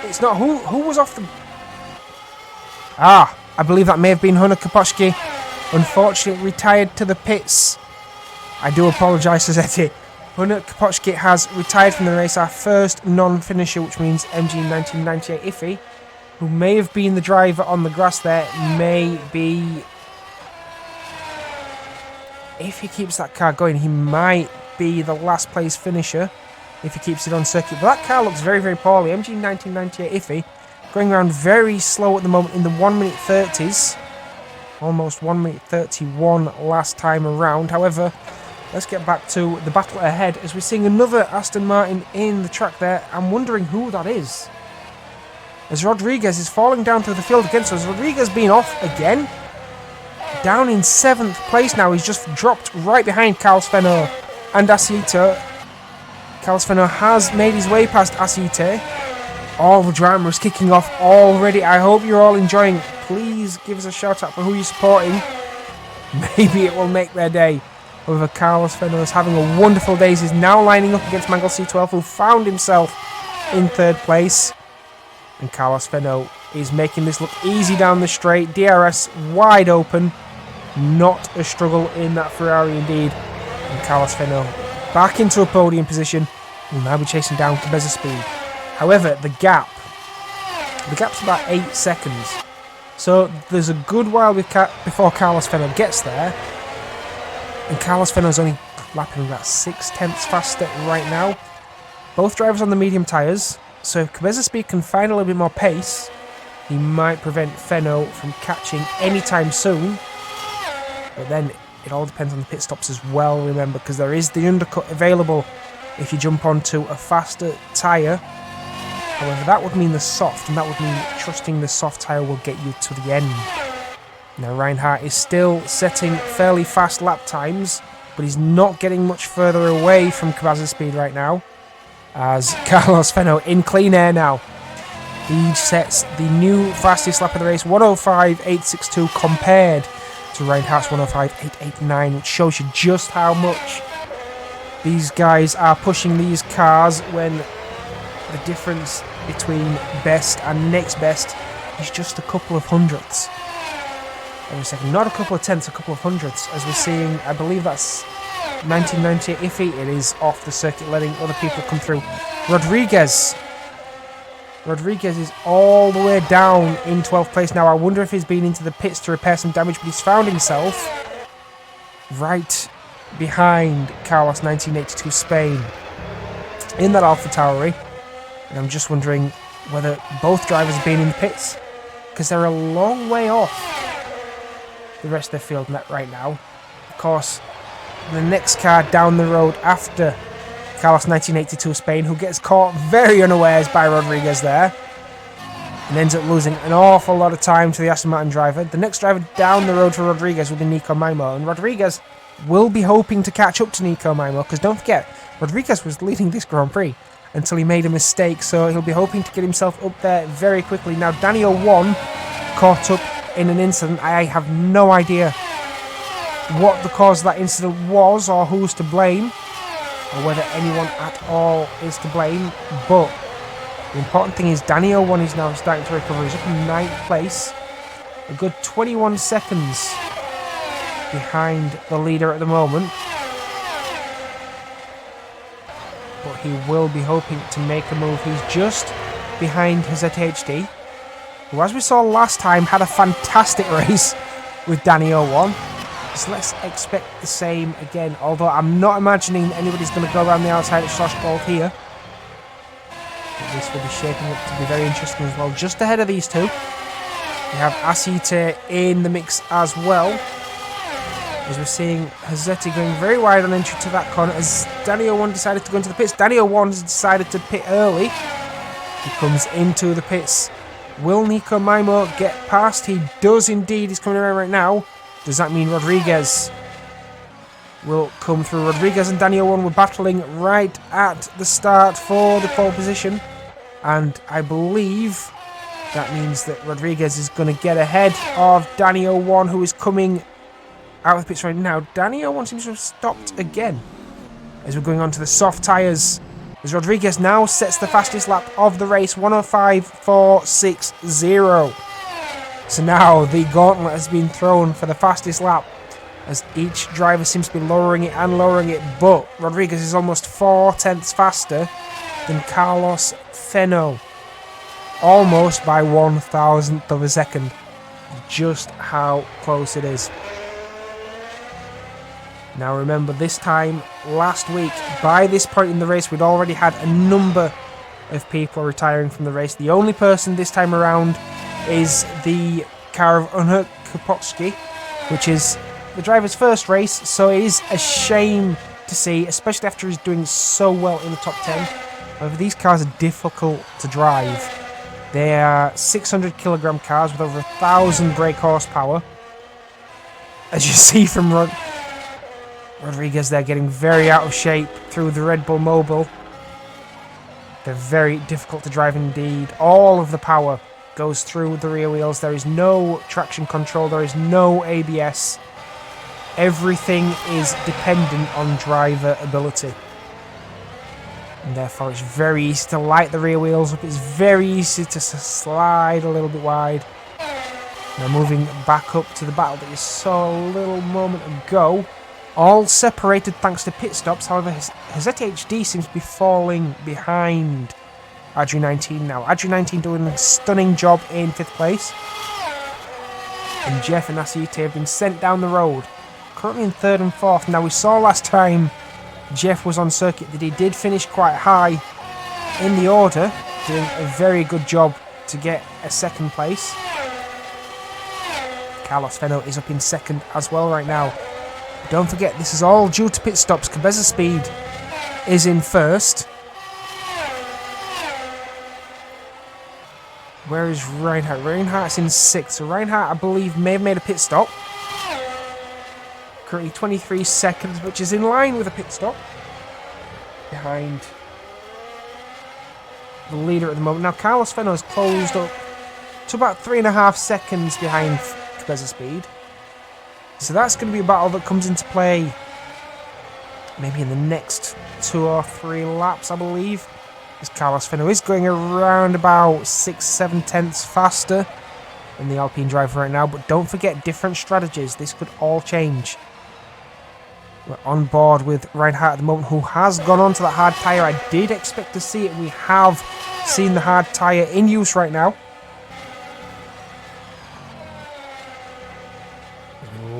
It's not. Who was off the... I believe that may have been Hunter Kaposchke. Unfortunately, retired to the pits. I do apologise, Hazetti. Hunter Kaposchke has retired from the race. Our first non-finisher, which means MG 1998 Iffy, who may have been the driver on the grass there, may be... If he keeps that car going, he might be the last place finisher if he keeps it on circuit. But that car looks very, very poorly. MG 1998 Iffy going around very slow at the moment in the 1 minute 30s. Almost 1 minute 31 last time around. However, let's get back to the battle ahead as we're seeing another Aston Martin in the track there. I'm wondering who that is. As Rodriguez is falling down through the field again. So has Rodriguez been off again? Down in 7th place now. He's just dropped right behind Carlos Fenno and Aceite. Carlos Fenno has made his way past Aceite. All the drama is kicking off already. I hope you're all enjoying. Please give us a shout out for who you're supporting. Maybe it will make their day. However, Carlos Fenno is having a wonderful day. He's now lining up against Mangle C12, who found himself in 3rd place. And Carlos Fenno is making this look easy down the straight. DRS wide open. Not a struggle in that Ferrari indeed. And Carlos Fenno back into a podium position. Will now be chasing down Cabeza Speed. However, the gap's about 8 seconds. So there's a good while before Carlos Fenno gets there. And Carlos Fenno's only lapping about 6/10 faster right now. Both drivers on the medium tyres. So if Cabeza Speed can find a little bit more pace, he might prevent Fenno from catching anytime soon. But then it all depends on the pit stops as well, remember, because there is the undercut available if you jump onto a faster tyre. However, that would mean the soft, and that would mean trusting the soft tyre will get you to the end. Now, Reinhardt is still setting fairly fast lap times, but he's not getting much further away from Cabeza Speed right now, as Carlos Fenno in clean air now. He sets the new fastest lap of the race, 105.862, compared to Reinhardt's 105.889, which shows you just how much these guys are pushing these cars when the difference between best and next best is just a couple of hundredths. Every second, not a couple of tenths, a couple of hundredths, as we're seeing. I believe that's 1998 Iffy. It is off the circuit, letting other people come through. Rodriguez is all the way down in 12th place now. I wonder if he's been into the pits to repair some damage, but he's found himself right behind Carlos 1982 Spain in that AlphaTauri. And I'm just wondering whether both drivers have been in the pits, because they're a long way off the rest of the field net right now. Of course, the next car down the road after Carlos 1982 Spain, who gets caught very unawares by Rodriguez there and ends up losing an awful lot of time to the Aston Martin driver. The next driver down the road for Rodriguez will be Nico Maimo, and Rodriguez will be hoping to catch up to Nico Maimo, because don't forget, Rodriguez was leading this Grand Prix until he made a mistake. So he'll be hoping to get himself up there very quickly. Now, Daniel 1 caught up in an incident. I have no idea what the cause of that incident was or who's to blame, or whether anyone at all is to blame. But the important thing is Daniel 1 is now starting to recover. He's up in 9th place. A good 21 seconds behind the leader at the moment. But he will be hoping to make a move. He's just behind his ZHD, who, as we saw last time, had a fantastic race with Daniel 1. So let's expect the same again, although I'm not imagining anybody's going to go around the outside of Schlossgold here. But this will be shaping up to be very interesting as well. Just ahead of these two, we have Asite in the mix as well, as we're seeing Hazzetti going very wide on entry to that corner, as Daniel 1 decided to go into the pits. Daniel 1 has decided to pit early. He comes into the pits. Will Nico Maimo get past? He does indeed. He's coming around right now. Does that mean Rodriguez will come through? Rodriguez and Daniel 1 were battling right at the start for the pole position, and I believe that means that Rodriguez is going to get ahead of Daniel 1, who is coming out of the pits right now. Daniel 1 seems to have stopped again as we're going on to the soft tyres, as Rodriguez now sets the fastest lap of the race, 105.460. So now the gauntlet has been thrown for the fastest lap, as each driver seems to be lowering it, but Rodriguez is almost 4/10 faster than Carlos Fenno, almost by 1,000th of a second. Just how close it is. Now remember, this time last week, by this point in the race, we'd already had a number of people retiring from the race. The only person this time around is the car of Unhuk Kapotski, which is the driver's first race, so it is a shame to see, especially after he's doing so well in the top 10. However, these cars are difficult to drive. They are 600 kilogram cars with over 1,000 brake horsepower. As you see from Rodriguez, they're getting very out of shape through the Red Bull Mobile. They're very difficult to drive indeed. All of the power goes through the rear wheels. There is no traction control. There is no ABS. Everything is dependent on driver ability. And therefore it's very easy to light the rear wheels up. It's very easy to slide a little bit wide. Now moving back up to the battle that you saw a little moment ago. All separated thanks to pit stops. However, his ZHD seems to be falling behind Adri 19 now. Adri 19 doing a stunning job in 5th place. And Jeff and Asite have been sent down the road. Currently in 3rd and 4th. Now, we saw last time Jeff was on circuit that he did finish quite high in the order, doing a very good job to get a 2nd place. Carlos Fenno is up in 2nd as well right now. Don't forget, this is all due to pit stops. Cabeza Speed is in 1st. Where is Reinhardt? Reinhardt's in 6th. So Reinhardt, I believe, may have made a pit stop. Currently 23 seconds, which is in line with a pit stop. Behind the leader at the moment. Now, Carlos Fenno has closed up to about 3.5 seconds behind Cabeza Speed. So that's going to be a battle that comes into play maybe in the next 2 or 3 laps, I believe. As Carlos Fenno is going around about 6-7 tenths faster than the Alpine driver right now. But don't forget, different strategies. This could all change. We're on board with Reinhardt at the moment, who has gone on to that hard tyre. I did expect to see it. We have seen the hard tyre in use right now.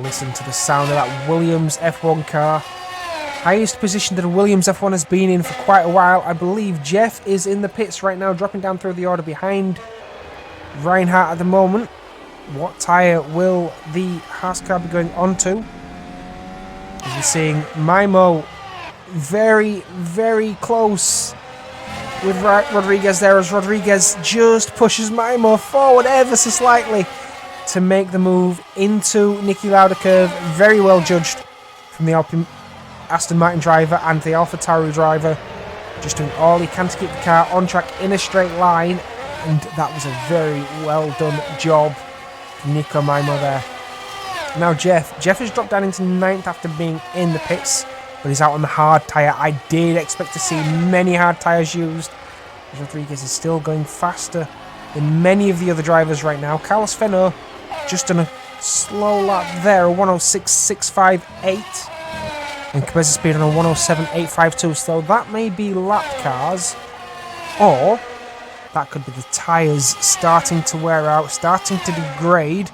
Listen to the sound of that Williams F1 car. Highest position that a Williams F1 has been in for quite a while. I believe Jeff is in the pits right now, dropping down through the order behind Reinhardt at the moment. What tyre will the Haas car be going on to? We're seeing Maimo very, very close with Rodriguez there, as Rodriguez just pushes Maimo forward ever so slightly to make the move into Niki Lauda curve. Very well judged from the Aston Martin driver and the AlphaTauri driver just doing all he can to keep the car on track in a straight line, and that was a very well done job from Nico Maimo there. Now Jeff has dropped down into 9th after being in the pits, but he's out on the hard tyre. I did expect to see many hard tyres used. Rodriguez is still going faster than many of the other drivers right now. Carlos Fenno just on a slow lap there, a 106.658. And Cabeza Speed on a 107.852. So that may be lap cars, or that could be the tyres starting to wear out, starting to degrade.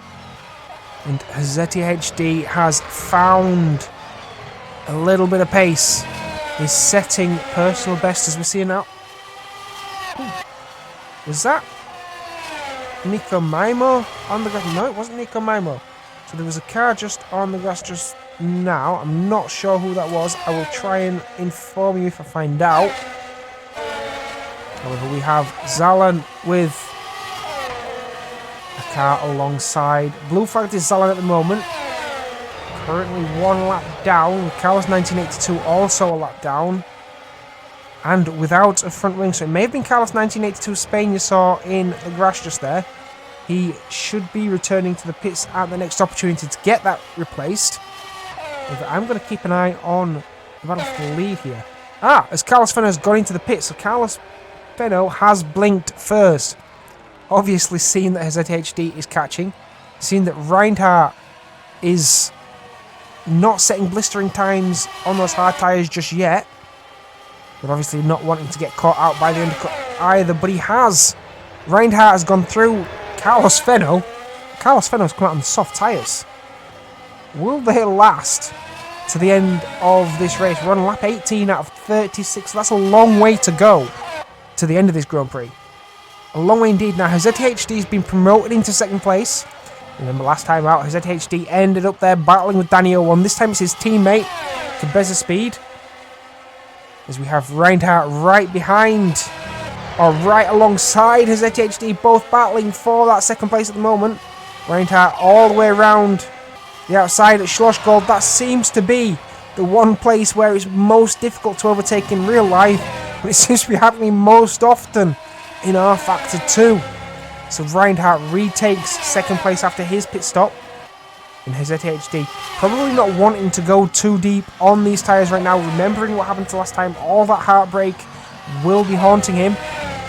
And Hazeti HD has found a little bit of pace. He's setting personal best as we see now. Was that Nico Maimo on the grass? No, it wasn't Nico Maimo. So there was a car just on the grass just now. I'm not sure who that was. I will try and inform you if I find out. However, we have Zalan with a car alongside. Blue flagged is Zalan at the moment. Currently 1 lap down. Carlos 1982 also a lap down. And without a front wing, so it may have been Carlos 1982 Spain you saw in the grass just there. He should be returning to the pits at the next opportunity to get that replaced. But I'm going to keep an eye on the battle for the lead here. As Carlos Fenno has gone into the pits, so Carlos Fenno has blinked first. Obviously seen that his HD is catching. Seen that Reinhardt is not setting blistering times on those hard tyres just yet. But obviously not wanting to get caught out by the undercut either. But he has. Reinhardt has gone through Carlos Fenno. Carlos Fenno's come out on soft tyres. Will they last to the end of this race? We're on lap 18 out of 36. That's a long way to go to the end of this Grand Prix. A long way indeed. Now, Hazeti HD has been promoted into 2nd place. Remember last time out, Hazeti HD ended up there battling with Danny 01. This time it's his teammate, Cabeza Speed. As we have Reinhardt right behind, or right alongside Hazeti HD, both battling for that 2nd place at the moment. Reinhardt all the way around the outside at Schloss Gold. That seems to be the one place where it's most difficult to overtake in real life, but it seems to be happening most often in R Factor 2. So Reinhardt retakes 2nd place after his pit stop. And Hazeti HD probably not wanting to go too deep on these tyres right now, remembering what happened to last time. All that heartbreak will be haunting him.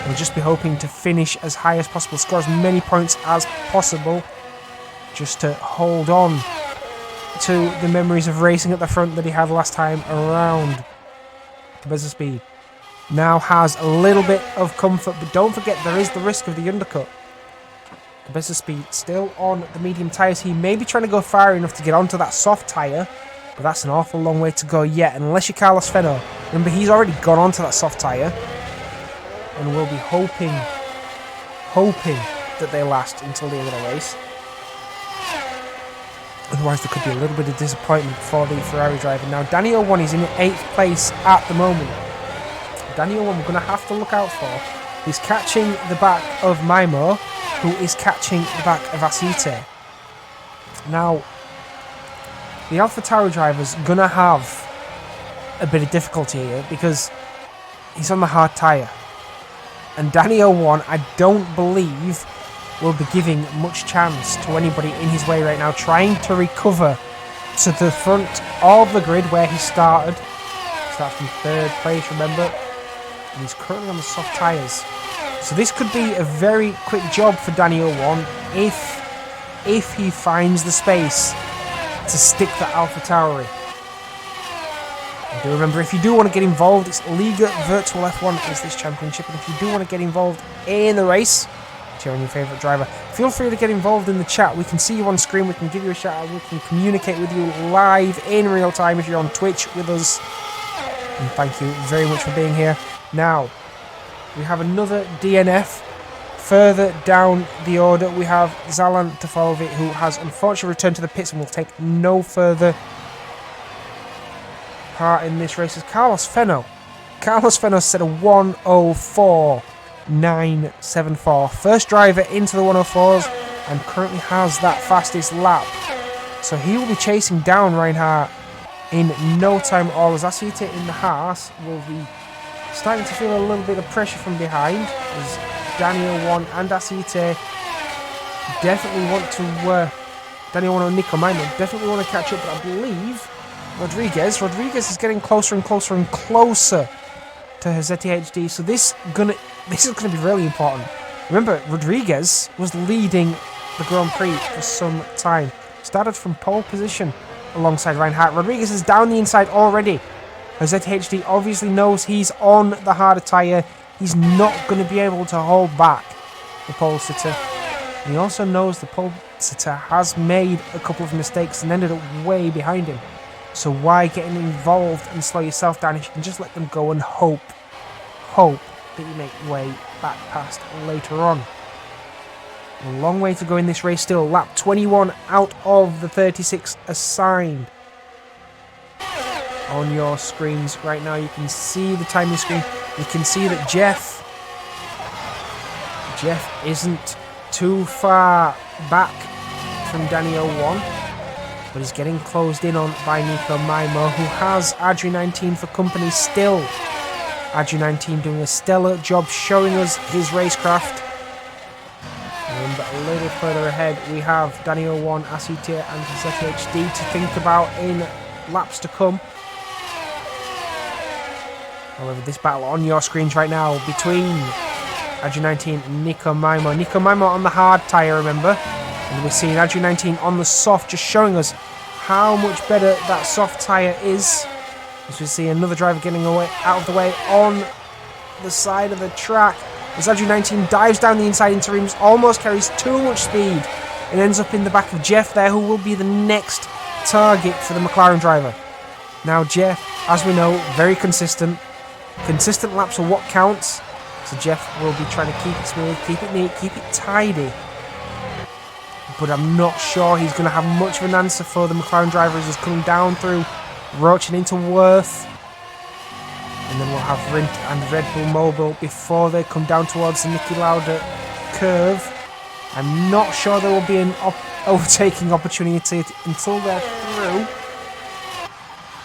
We'll just be hoping to finish as high as possible, score as many points as possible, just to hold on to the memories of racing at the front that he had last time around. Cabeza Speed now has a little bit of comfort, but don't forget there is the risk of the undercut. Cabeza Speed still on the medium tyres. He may be trying to go far enough to get onto that soft tyre, but that's an awful long way to go yet, unless you're Carlos Fenno. Remember, he's already gone onto that soft tyre, and we'll be hoping that they last until the end of the race. Otherwise, there could be a little bit of disappointment for the Ferrari driver. Now, Danny 01 is in 8th place at the moment. Danny 01 we're going to have to look out for. He's catching the back of Maimo, who is catching the back of Asite. Now, the AlphaTauri driver's going to have a bit of difficulty here because he's on the hard tyre. And Danny 01, I don't believe, will be giving much chance to anybody in his way right now, trying to recover to the front of the grid where he started. Starts from 3rd place, remember? And he's currently on the soft tyres. So this could be a very quick job for Danny 01 if he finds the space to stick the AlphaTauri. And do remember, if you do want to get involved, it's Liga Virtual F1 is this championship, and if you do want to get involved in the race, cheering your favourite driver, feel free to get involved in the chat. We can see you on screen, we can give you a shout out, we can communicate with you live in real time if you're on Twitch with us. And thank you very much for being here. Now, we have another DNF. Further down the order, we have Zalan Tafalovic, who has unfortunately returned to the pits and will take no further part in this race. As Carlos Fenno set a 104.974. First driver into the 104s and currently has that fastest lap. So he will be chasing down Reinhardt in no time at all, as Asita in the Haas will be Starting to feel a little bit of pressure from behind as Daniel 1 and Asite definitely want to... Daniel 1 and Nico Maimo definitely want to catch up, but I believe Rodriguez is getting closer and closer and closer to Hezeti HD, so this is gonna be really important. Remember, Rodriguez was leading the Grand Prix for some time. Started from pole position alongside Reinhardt. Rodriguez is down the inside already. Hezeti HD obviously knows he's on the harder tyre. He's not going to be able to hold back the pole sitter. He also knows the pole sitter has made a couple of mistakes and ended up way behind him. So why getting involved and slow yourself down if you can just let them go and hope that you make way back past later on. A long way to go in this race still. Lap 21 out of the 36 assigned. On your screens right now, you can see the timing screen. You can see that Jeff isn't too far back from Daniel 1. But he's getting closed in on by Nico Maimo, who has Adri19 for company still. Adri19 doing a stellar job showing us his racecraft. And a little further ahead, we have Daniel 1, Asite and Hezeti HD to think about in laps to come. However, this battle on your screens right now between Adri19 and Nico Maimo. Nico Maimo on the hard tyre, remember? And we're seeing Adri19 on the soft, just showing us how much better that soft tyre is. As we see another driver getting away out of the way on the side of the track. As Adri19 dives down the inside into Reams, almost carries too much speed and ends up in the back of Jeff there, who will be the next target for the McLaren driver. Now Jeff, as we know, very consistent. Consistent laps are what counts. So Jeff will be trying to keep it smooth, keep it neat, keep it tidy. But I'm not sure he's going to have much of an answer for the McLaren driver as he's coming down through Roach and into Worth. And then we'll have Rindt and Red Bull Mobile before they come down towards the Niki Lauda curve. I'm not sure there will be an overtaking opportunity until they're through.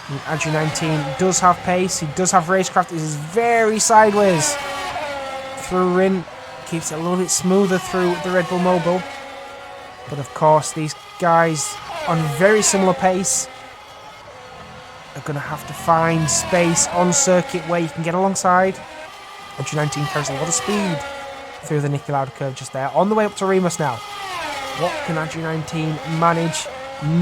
And Adri19 does have pace, he does have racecraft, it is very sideways through Rindt. Keeps it a little bit smoother through the Red Bull Mobile. But of course, these guys on very similar pace are going to have to find space on circuit where you can get alongside. Adri19 carries a lot of speed through the Niki Lauda curve just there. On the way up to Remus now. What can Adri19 manage?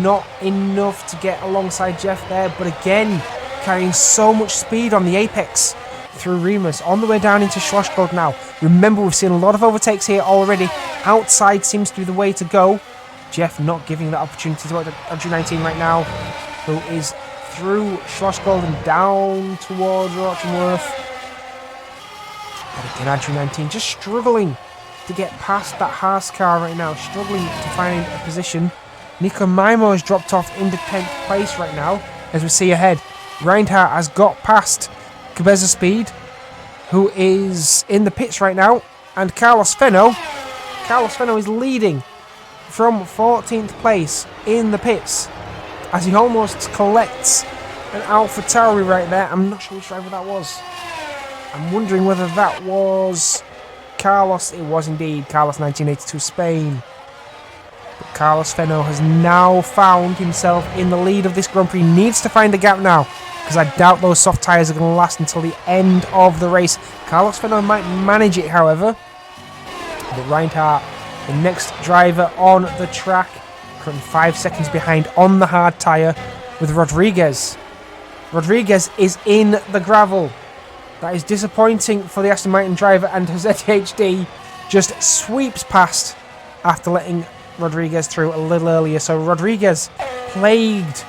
Not enough to get alongside Jeff there, but again, carrying so much speed on the apex through Remus. On the way down into Schlossgold now. Remember, we've seen a lot of overtakes here already. Outside seems to be the way to go. Jeff not giving that opportunity to Adri19 right now, who is through Schlossgold and down towards Rochworth. But again, Adri19 just struggling to get past that Haas car right now, struggling to find a position. Nico Maimo has dropped off into 10th place right now, as we see ahead. Reinhardt has got past Cabeza Speed, who is in the pits right now, and Carlos Fenno is leading from 14th place in the pits as he almost collects an AlphaTauri right there. I'm not sure which driver that was. I'm wondering whether that was Carlos. It was indeed Carlos 1982 Spain. But Carlos Fenno has now found himself in the lead of this Grand Prix. Needs to find a gap now, because I doubt those soft tyres are going to last until the end of the race. Carlos Fenno might manage it, however. But Reinhardt, the next driver on the track, currently 5 seconds behind on the hard tyre with Rodriguez. Rodriguez is in the gravel. That is disappointing for the Aston Martin driver, and Hezeti HD just sweeps past after letting Rodriguez through a little earlier. So Rodriguez, plagued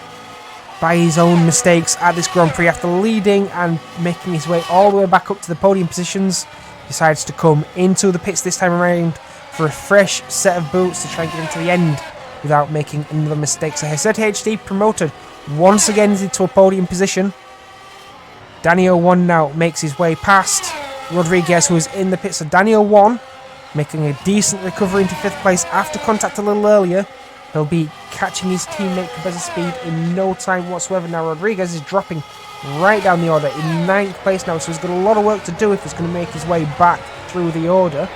by his own mistakes at this Grand Prix after leading and making his way all the way back up to the podium positions, decides to come into the pits this time around for a fresh set of boots to try and get him to the end without making another mistake. So Hezeti HD promoted once again into a podium position. Daniel 1 now makes his way past Rodriguez, who is in the pits. So Daniel 1 making a decent recovery into 5th place after contact a little earlier. He'll be catching his teammate Cabeza Speed in no time whatsoever. Now Rodriguez is dropping right down the order in 9th place now, so he's got a lot of work to do if he's going to make his way back through the order.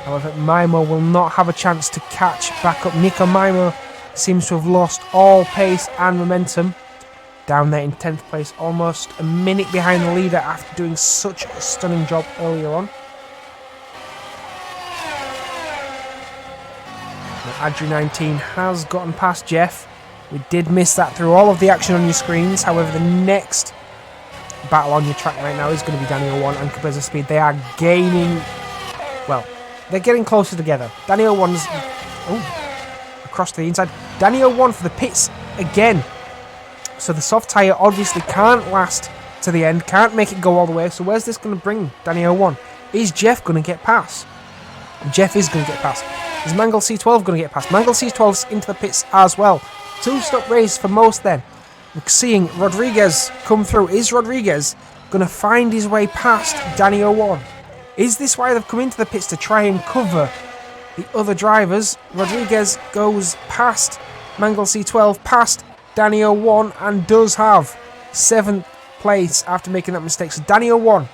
However, Maimo will not have a chance to catch back up. Nico Maimo seems to have lost all pace and momentum. Down there in 10th place, almost a minute behind the leader after doing such a stunning job earlier on. Adri 19 has gotten past Jeff. We did miss that through all of the action on your screens. However, the next battle on your track right now is going to be Daniel 1 and Cabeza Speed. They are gaining, well, they're getting closer together. Daniel 1's across to the inside. Daniel 1 for the pits again. So the soft tyre obviously can't last to the end, can't make it go all the way. So where's this going to bring Daniel 1? Is Jeff going to get past? Jeff is going to get past. Is Mangle C12 going to get past? Mangle C12's into the pits as well. 2-stop race for most then. We're seeing Rodriguez come through. Is Rodriguez going to find his way past Daniel 1? Is this why they've come into the pits, to try and cover the other drivers? Rodriguez goes past Mangle C12, past Daniel 1, and does have 7th place after making that mistake. So Daniel 1,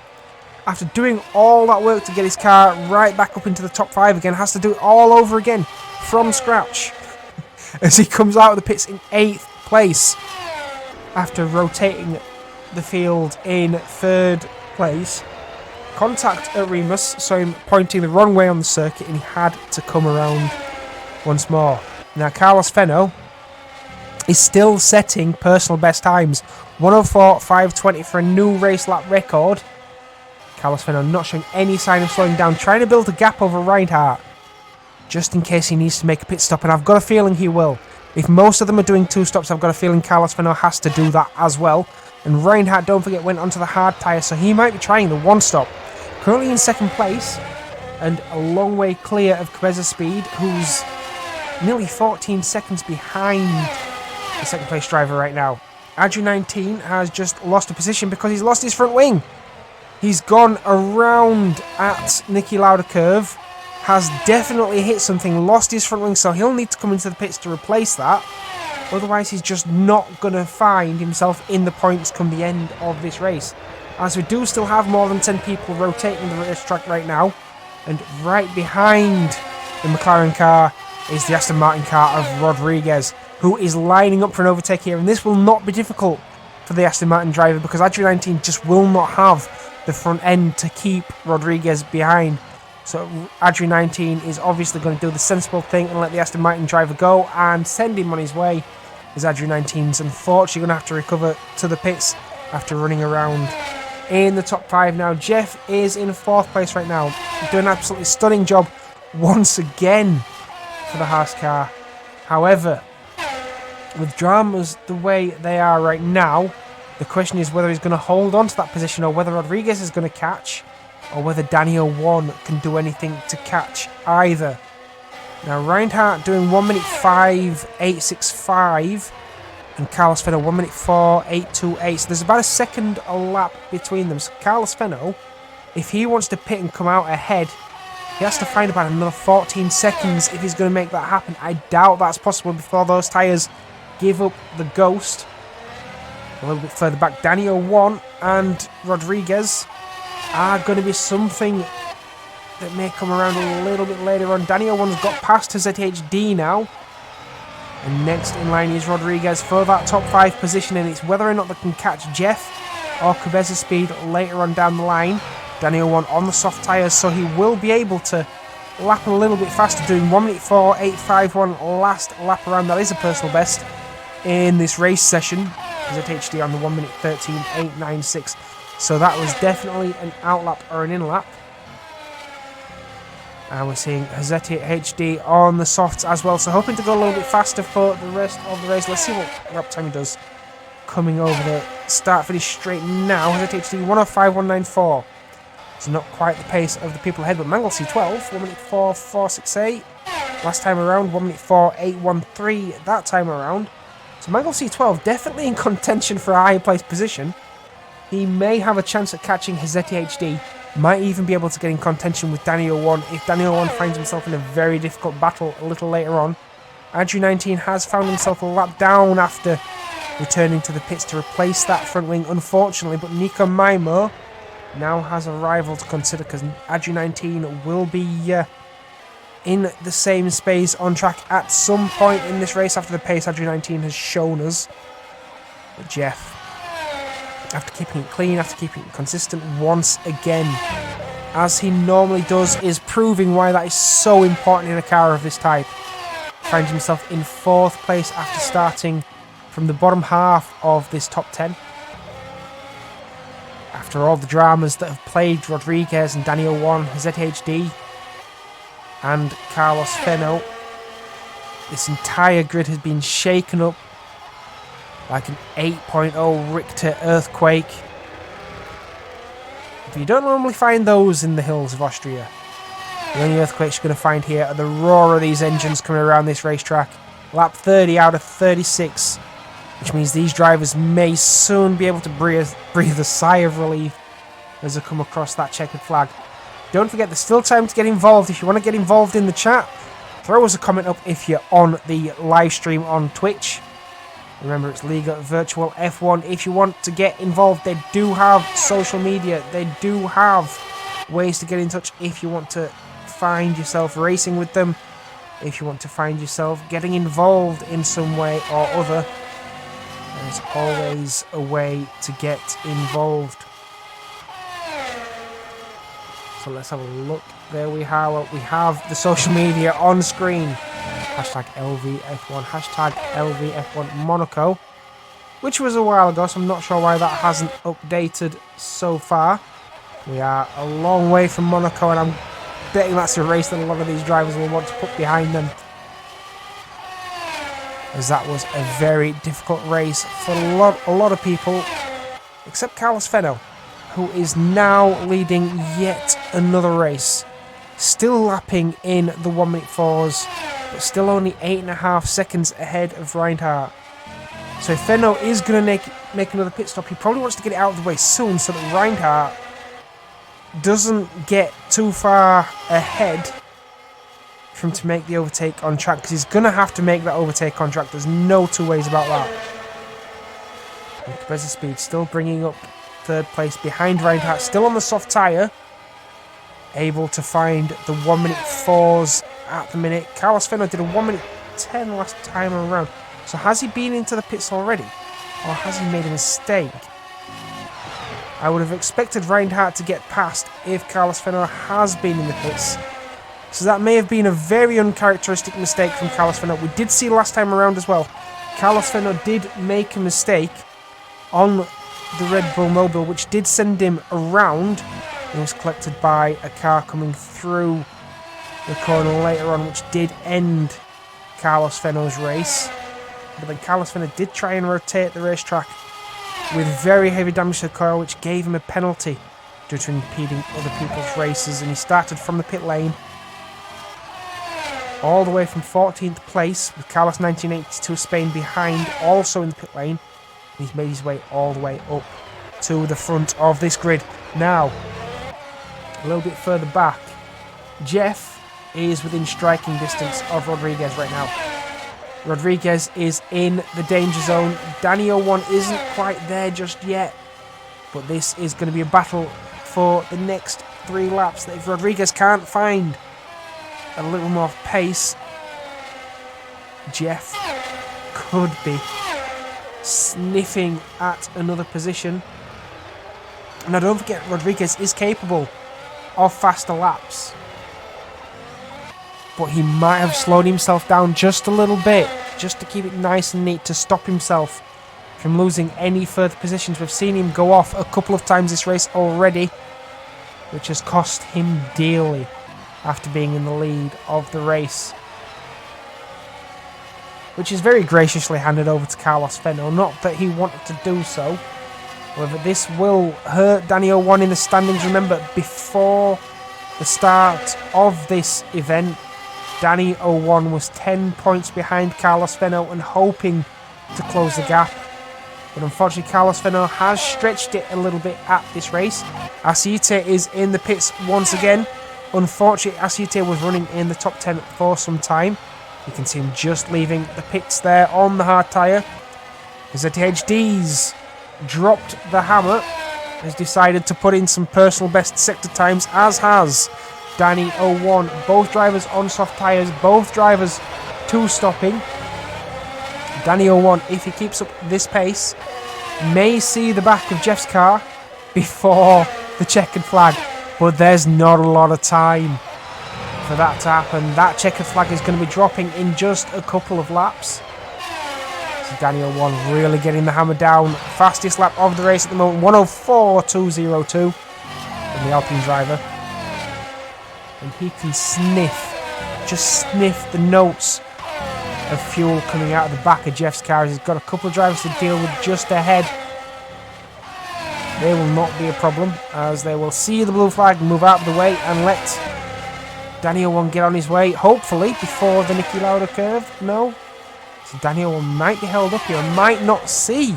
after doing all that work to get his car right back up into the top 5 again, has to do it all over again from scratch as he comes out of the pits in 8th place after rotating the field in 3rd place. Contact at Remus saw him pointing the wrong way on the circuit and he had to come around once more. Now Carlos Fenno is still setting personal best times. 1:04.520 for a new race lap record. Carlos Fenno not showing any sign of slowing down, trying to build a gap over Reinhardt just in case he needs to make a pit stop, and I've got a feeling he will. If most of them are doing 2 stops, I've got a feeling Carlos Fenno has to do that as well. And Reinhardt, don't forget, went onto the hard tyre, so he might be trying the 1 stop. Currently in 2nd place and a long way clear of Cabeza Speed, who's nearly 14 seconds behind the 2nd place driver right now. Adri 19 has just lost a position because he's lost his front wing. He's gone around at Niki Lauda curve, has definitely hit something, lost his front wing, so he'll need to come into the pits to replace that. Otherwise, he's just not going to find himself in the points come the end of this race. As we do still have more than 10 people rotating the racetrack right now, and right behind the McLaren car is the Aston Martin car of Rodriguez, who is lining up for an overtake here, and this will not be difficult for the Aston Martin driver because Adri 19 just will not have the front end to keep Rodriguez behind. So Adri 19 is obviously going to do the sensible thing and let the Aston Martin driver go and send him on his way, as Adri 19's unfortunately going to have to recover to the pits after running around in the top 5 now. Jeff is in 4th place right now, doing an absolutely stunning job once again for the Haas car. However, with dramas the way they are right now, the question is whether he's going to hold on to that position or whether Rodriguez is going to catch, or whether Daniel 1 can do anything to catch either. Now Reinhardt doing 1:05.865 and Carlos Fenno 1:04.828. So there's about a second a lap between them. So Carlos Fenno, if he wants to pit and come out ahead, he has to find about another 14 seconds if he's going to make that happen. I doubt that's possible before those tyres give up the ghost. A little bit further back, Daniel 1 and Rodriguez are going to be something that may come around a little bit later on. Daniel 1's got past his ZHD now. And next in line is Rodriguez for that top 5 position, and it's whether or not they can catch Jeff or Cabeza Speed later on down the line. Daniel 1 on the soft tyres, so he will be able to lap a little bit faster, doing 1:04.851 last lap around. That is a personal best in this race session. ZHD on the 1:13.896. So that was definitely an outlap or an inlap. And we're seeing ZHD on the softs as well. So hoping to go a little bit faster for the rest of the race. Let's see what lap time he does. Coming over the start finish straight now. ZHD 1:05.194. It's not quite the pace of the people ahead, but Mangle C12 1:04.468. Last time around 1:04.813 that time around. So Mangle C12 definitely in contention for a higher place position. He may have a chance at catching his ZHD. Might even be able to get in contention with Danny 01 if Danny 01 finds himself in a very difficult battle a little later on. Adri 19 has found himself a lap down after returning to the pits to replace that front wing, unfortunately, but Nico Maimo now has a rival to consider because Adri 19 will be in the same space on track at some point in this race after the pace Adri 19 has shown us. But Jeff, after keeping it clean, after keeping it consistent once again, as he normally does, is proving why that is so important in a car of this type. Finds himself in 4th place after starting from the bottom half of this top 10. After all the dramas that have plagued Rodriguez and Danny 01, ZHD and Carlos Fenno, this entire grid has been shaken up like an 8.0 Richter earthquake. But you don't normally find those in the hills of Austria. The only earthquakes you're going to find here are the roar of these engines coming around this racetrack. Lap 30 out of 36, which means these drivers may soon be able to breathe a sigh of relief as they come across that checkered flag. Don't forget, there's still time to get involved. If you want to get involved in the chat, throw us a comment up if you're on the live stream on Twitch. Remember, it's Liga Virtual F1. If you want to get involved, they do have social media. They do have ways to get in touch if you want to find yourself racing with them. If you want to find yourself getting involved in some way or other, there's always a way to get involved. So let's have a look. There we have the social media on screen. Hashtag LVF1, hashtag LVF1 Monaco, which was a while ago, so I'm not sure why that hasn't updated so far. We are a long way from Monaco, and I'm betting that's a race that a lot of these drivers will want to put behind them, as that was a very difficult race for a lot of people, except Carlos Fenno, who is now leading yet another race, still lapping in the 1 minute 4s, but still only 8.5 seconds ahead of Reinhardt. So if Fenno is going to make another pit stop, he probably wants to get it out of the way soon so that Reinhardt doesn't get too far ahead for him to make the overtake on track, because he's going to have to make that overtake on track. There's no two ways about that. And Cabeza Speed still bringing up 3rd place behind Reinhardt, still on the soft tyre, able to find the 1 minute 4s at the minute. Carlos Fenno did a 1 minute 10 last time around. So has he been into the pits already, or has he made a mistake? I would have expected Reinhardt to get past if Carlos Fenno has been in the pits. So that may have been a very uncharacteristic mistake from Carlos Fenno. We did see last time around as well, Carlos Fenno did make a mistake on the Red Bull Mobile, which did send him around. It was collected by a car coming through the corner later on, which did end Carlos Fenno's race. But then Carlos Fenno did try and rotate the racetrack with very heavy damage to the coil, which gave him a penalty due to impeding other people's races, and he started from the pit lane all the way from 14th place with Carlos 1982 Spain behind, also in the pit lane, and he's made his way all the way up to the front of this grid. Now, a little bit further back, Jeff is within striking distance of Rodriguez right now. Rodriguez is in the danger zone. Danny 01 isn't quite there just yet, but this is going to be a battle for the next 3 laps. That if Rodriguez can't find a little more pace, Jeff could be sniffing at another position. Now don't forget, Rodriguez is capable of faster laps, but he might have slowed himself down just a little bit, just to keep it nice and neat, to stop himself from losing any further positions. We've seen him go off a couple of times this race already, which has cost him dearly after being in the lead of the race, which is very graciously handed over to Carlos Fenno. Not that he wanted to do so. However, this will hurt Danny 01 in the standings. Remember, before the start of this event, Danny 01 was 10 points behind Carlos Fenno and hoping to close the gap. But unfortunately, Carlos Fenno has stretched it a little bit at this race. Aceite is in the pits once again. Unfortunately, Aceite was running in the top 10 for some time. You can see him just leaving the pits there on the hard tyre. ZTHD's dropped the hammer. Has decided to put in some personal best sector times, as has Danny 01. Both drivers on soft tyres, both drivers two-stopping. Danny 01, if he keeps up this pace, may see the back of Jeff's car before the checkered flag, but there's not a lot of time for that to happen. That checkered flag is going to be dropping in just a couple of laps. So Danny 01 really getting the hammer down. Fastest lap of the race at the moment, 104.202 from the Alpine driver. And he can just sniff the notes of fuel coming out of the back of Jeff's car. He's got a couple of drivers to deal with just ahead. They will not be a problem, as they will see the blue flag, move out of the way and let Danny 01 get on his way, hopefully before the Niki Lauda curve. No. So Danny 01 might be held up here, might not see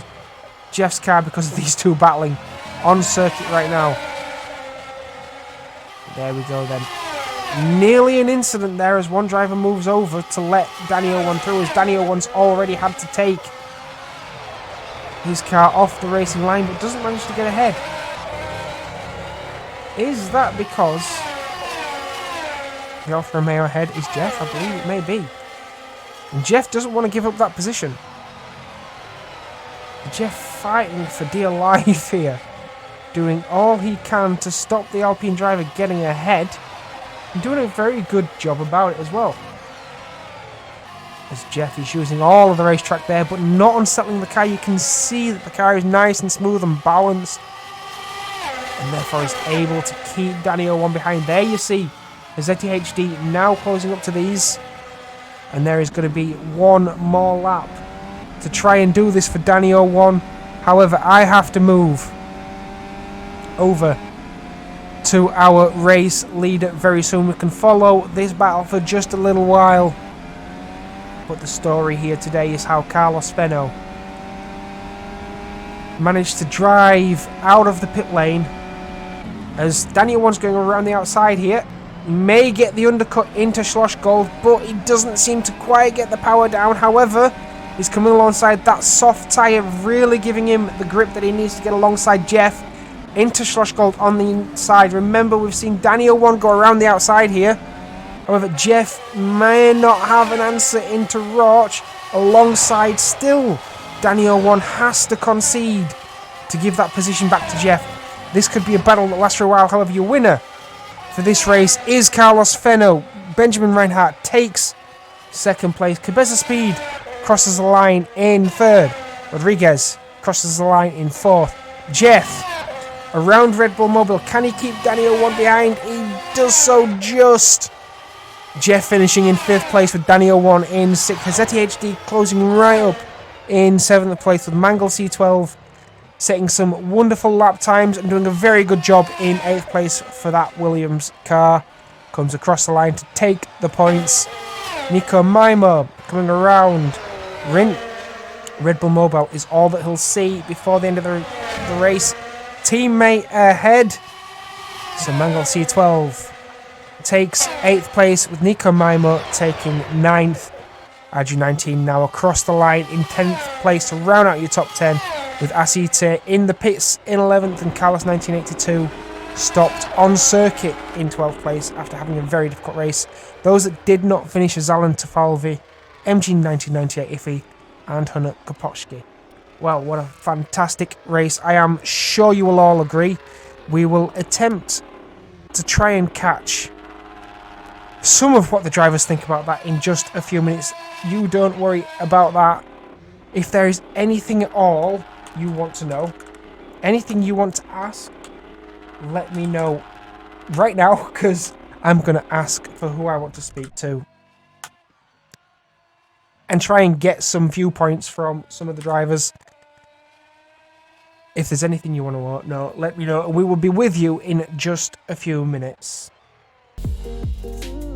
Jeff's car because of these two battling on circuit right now. There we go then. Nearly an incident there as one driver moves over to let Danny 01 through, as Danny 01's already had to take his car off the racing line but doesn't manage to get ahead. Is that because the Alfa Romeo ahead is Jeff? I believe it may be. And Jeff doesn't want to give up that position. Jeff fighting for dear life here, doing all he can to stop the Alpine driver getting ahead, and doing a very good job about it as well. As Jeff is using all of the racetrack there, but not unsettling the car. You can see that the car is nice and smooth and balanced, and therefore is able to keep Danny 01 behind. There you see the ZTHD now closing up to these, and there is going to be one more lap to try and do this for Danny 01. However, I have to move over to our race leader very soon. We can follow this battle for just a little while, but the story here today is how Carlos Fenno managed to drive out of the pit lane as Danny 01's going around the outside here. May get the undercut into Schloss Gold, but he doesn't seem to quite get the power down. However, he's coming alongside that soft tyre, really giving him the grip that he needs to get alongside Jeff. Into Schloss Gold on the inside. Remember, we've seen Danny 01 go around the outside here. However, Jeff may not have an answer into Roach alongside still. Danny 01 has to concede to give that position back to Jeff. This could be a battle that lasts for a while. However, your winner for this race is Carlos Fenno. Benjamin Reinhardt takes second place. Cabeza Speed crosses the line in third. Rodriguez crosses the line in fourth. Jeff around Red Bull Mobile. Can he keep Danny 01 behind? He does so just. Jeff finishing in fifth place with Danny 01 in sixth. ZTHD closing right up in seventh place with Mangle C12 setting some wonderful lap times and doing a very good job in 8th place for that Williams car. Comes across the line to take the points. Nico Maimo coming around. Red Bull Mobile is all that he'll see before the end of the race. Teammate ahead. So Mangle C12 takes 8th place with Nico Maimo taking 9th. Aju19 now across the line in 10th place to round out your top 10 with Aceite in the pits in 11th and Carlos 1982 stopped on circuit in 12th place after having a very difficult race. Those that did not finish are Zalan Tafalvi, MG 1998 Iffy and Hunter Kopoczki. Well, what a fantastic race. I am sure you will all agree. We will attempt to try and catch some of what the drivers think about that in just a few minutes. You don't worry about that. If there is anything at all you want to know, anything you want to ask, let me know right now, because I'm going to ask for who I want to speak to and try and get some viewpoints from some of the drivers. If there's anything you want to know, let me know. We will be with you in just a few minutes.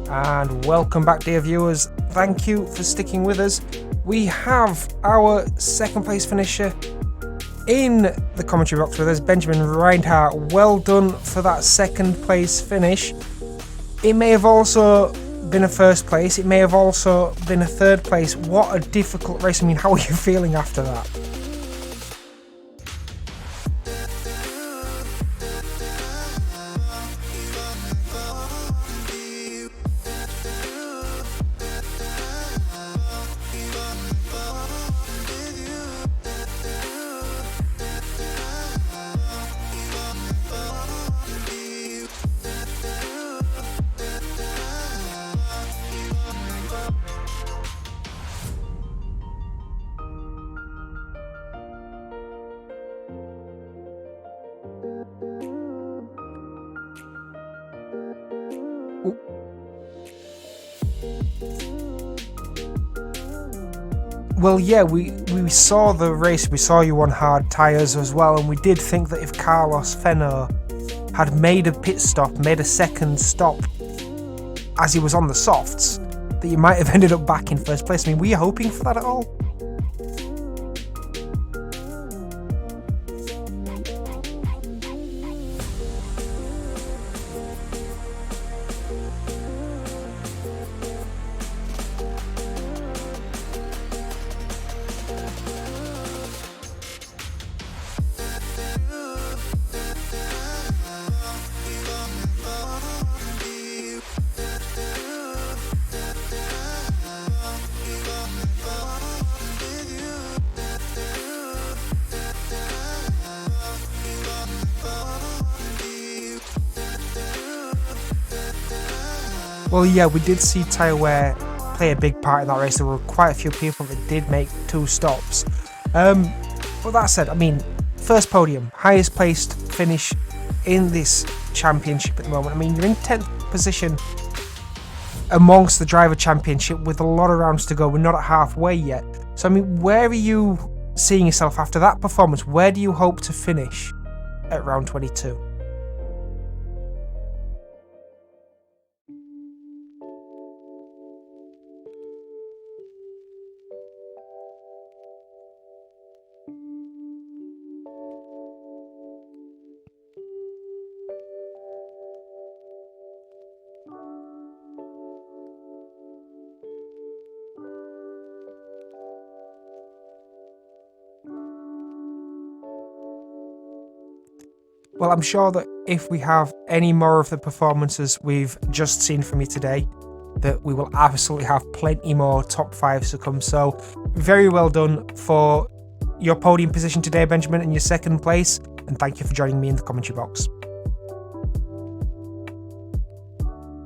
And welcome back, dear viewers. Thank you for sticking with us. We have our second place finisher in the commentary box with us, Benjamin Reinhardt. Well done for that second place finish. It may have also been a first place. It may have also been a third place. What a difficult race. I mean, how are you feeling after that? Well, yeah, we saw the race, we saw you on hard tyres as well, and we did think that if Carlos Fenno had made a pit stop, made a second stop as he was on the softs, that you might have ended up back in first place. I mean, were you hoping for that at all? Well, yeah, we did see tyre wear play a big part in that race. There were quite a few people that did make 2 stops. But that said, I mean, first podium, highest placed finish in this championship at the moment. I mean, you're in 10th position amongst the driver championship with a lot of rounds to go. We're not at halfway yet. So, I mean, where are you seeing yourself after that performance? Where do you hope to finish at round 22? Well, I'm sure that if we have any more of the performances we've just seen from you today, that we will absolutely have plenty more top 5s to come. So very well done for your podium position today, Benjamin, and your second place. And thank you for joining me in the commentary box.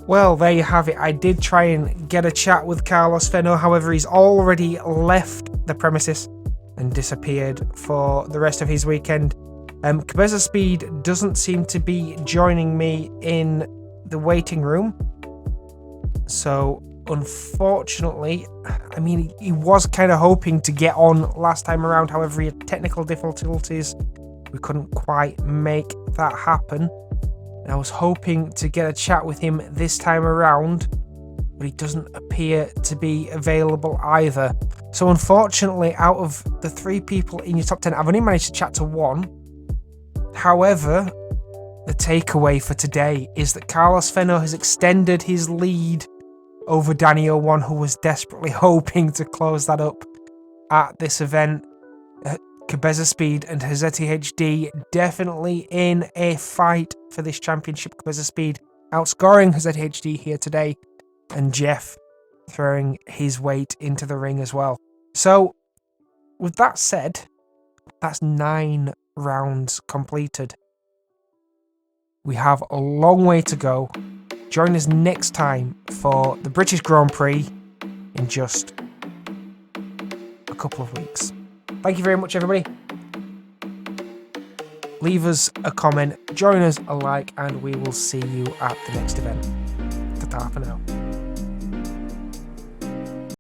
Well, there you have it. I did try and get a chat with Carlos Fenno. However, he's already left the premises and disappeared for the rest of his weekend. Cabeza Speed doesn't seem to be joining me in the waiting room. So, unfortunately, I mean, he was kind of hoping to get on last time around. However, he had technical difficulties. We couldn't quite make that happen. And I was hoping to get a chat with him this time around, but he doesn't appear to be available either. So, unfortunately, out of the 3 people in your top 10, I've only managed to chat to 1. However, the takeaway for today is that Carlos Fenno has extended his lead over Danny 01, who was desperately hoping to close that up at this event. Cabeza Speed and Hazeti HD definitely in a fight for this championship. Cabeza Speed outscoring Hazeti HD here today, and Jeff throwing his weight into the ring as well. So, with that said, that's 9 rounds completed. We have a long way to go. Join us next time for the British Grand Prix in just a couple of weeks. Thank you very much, everybody. Leave us a comment, join us a like, and we will see you at the next event. Ta-ta for now.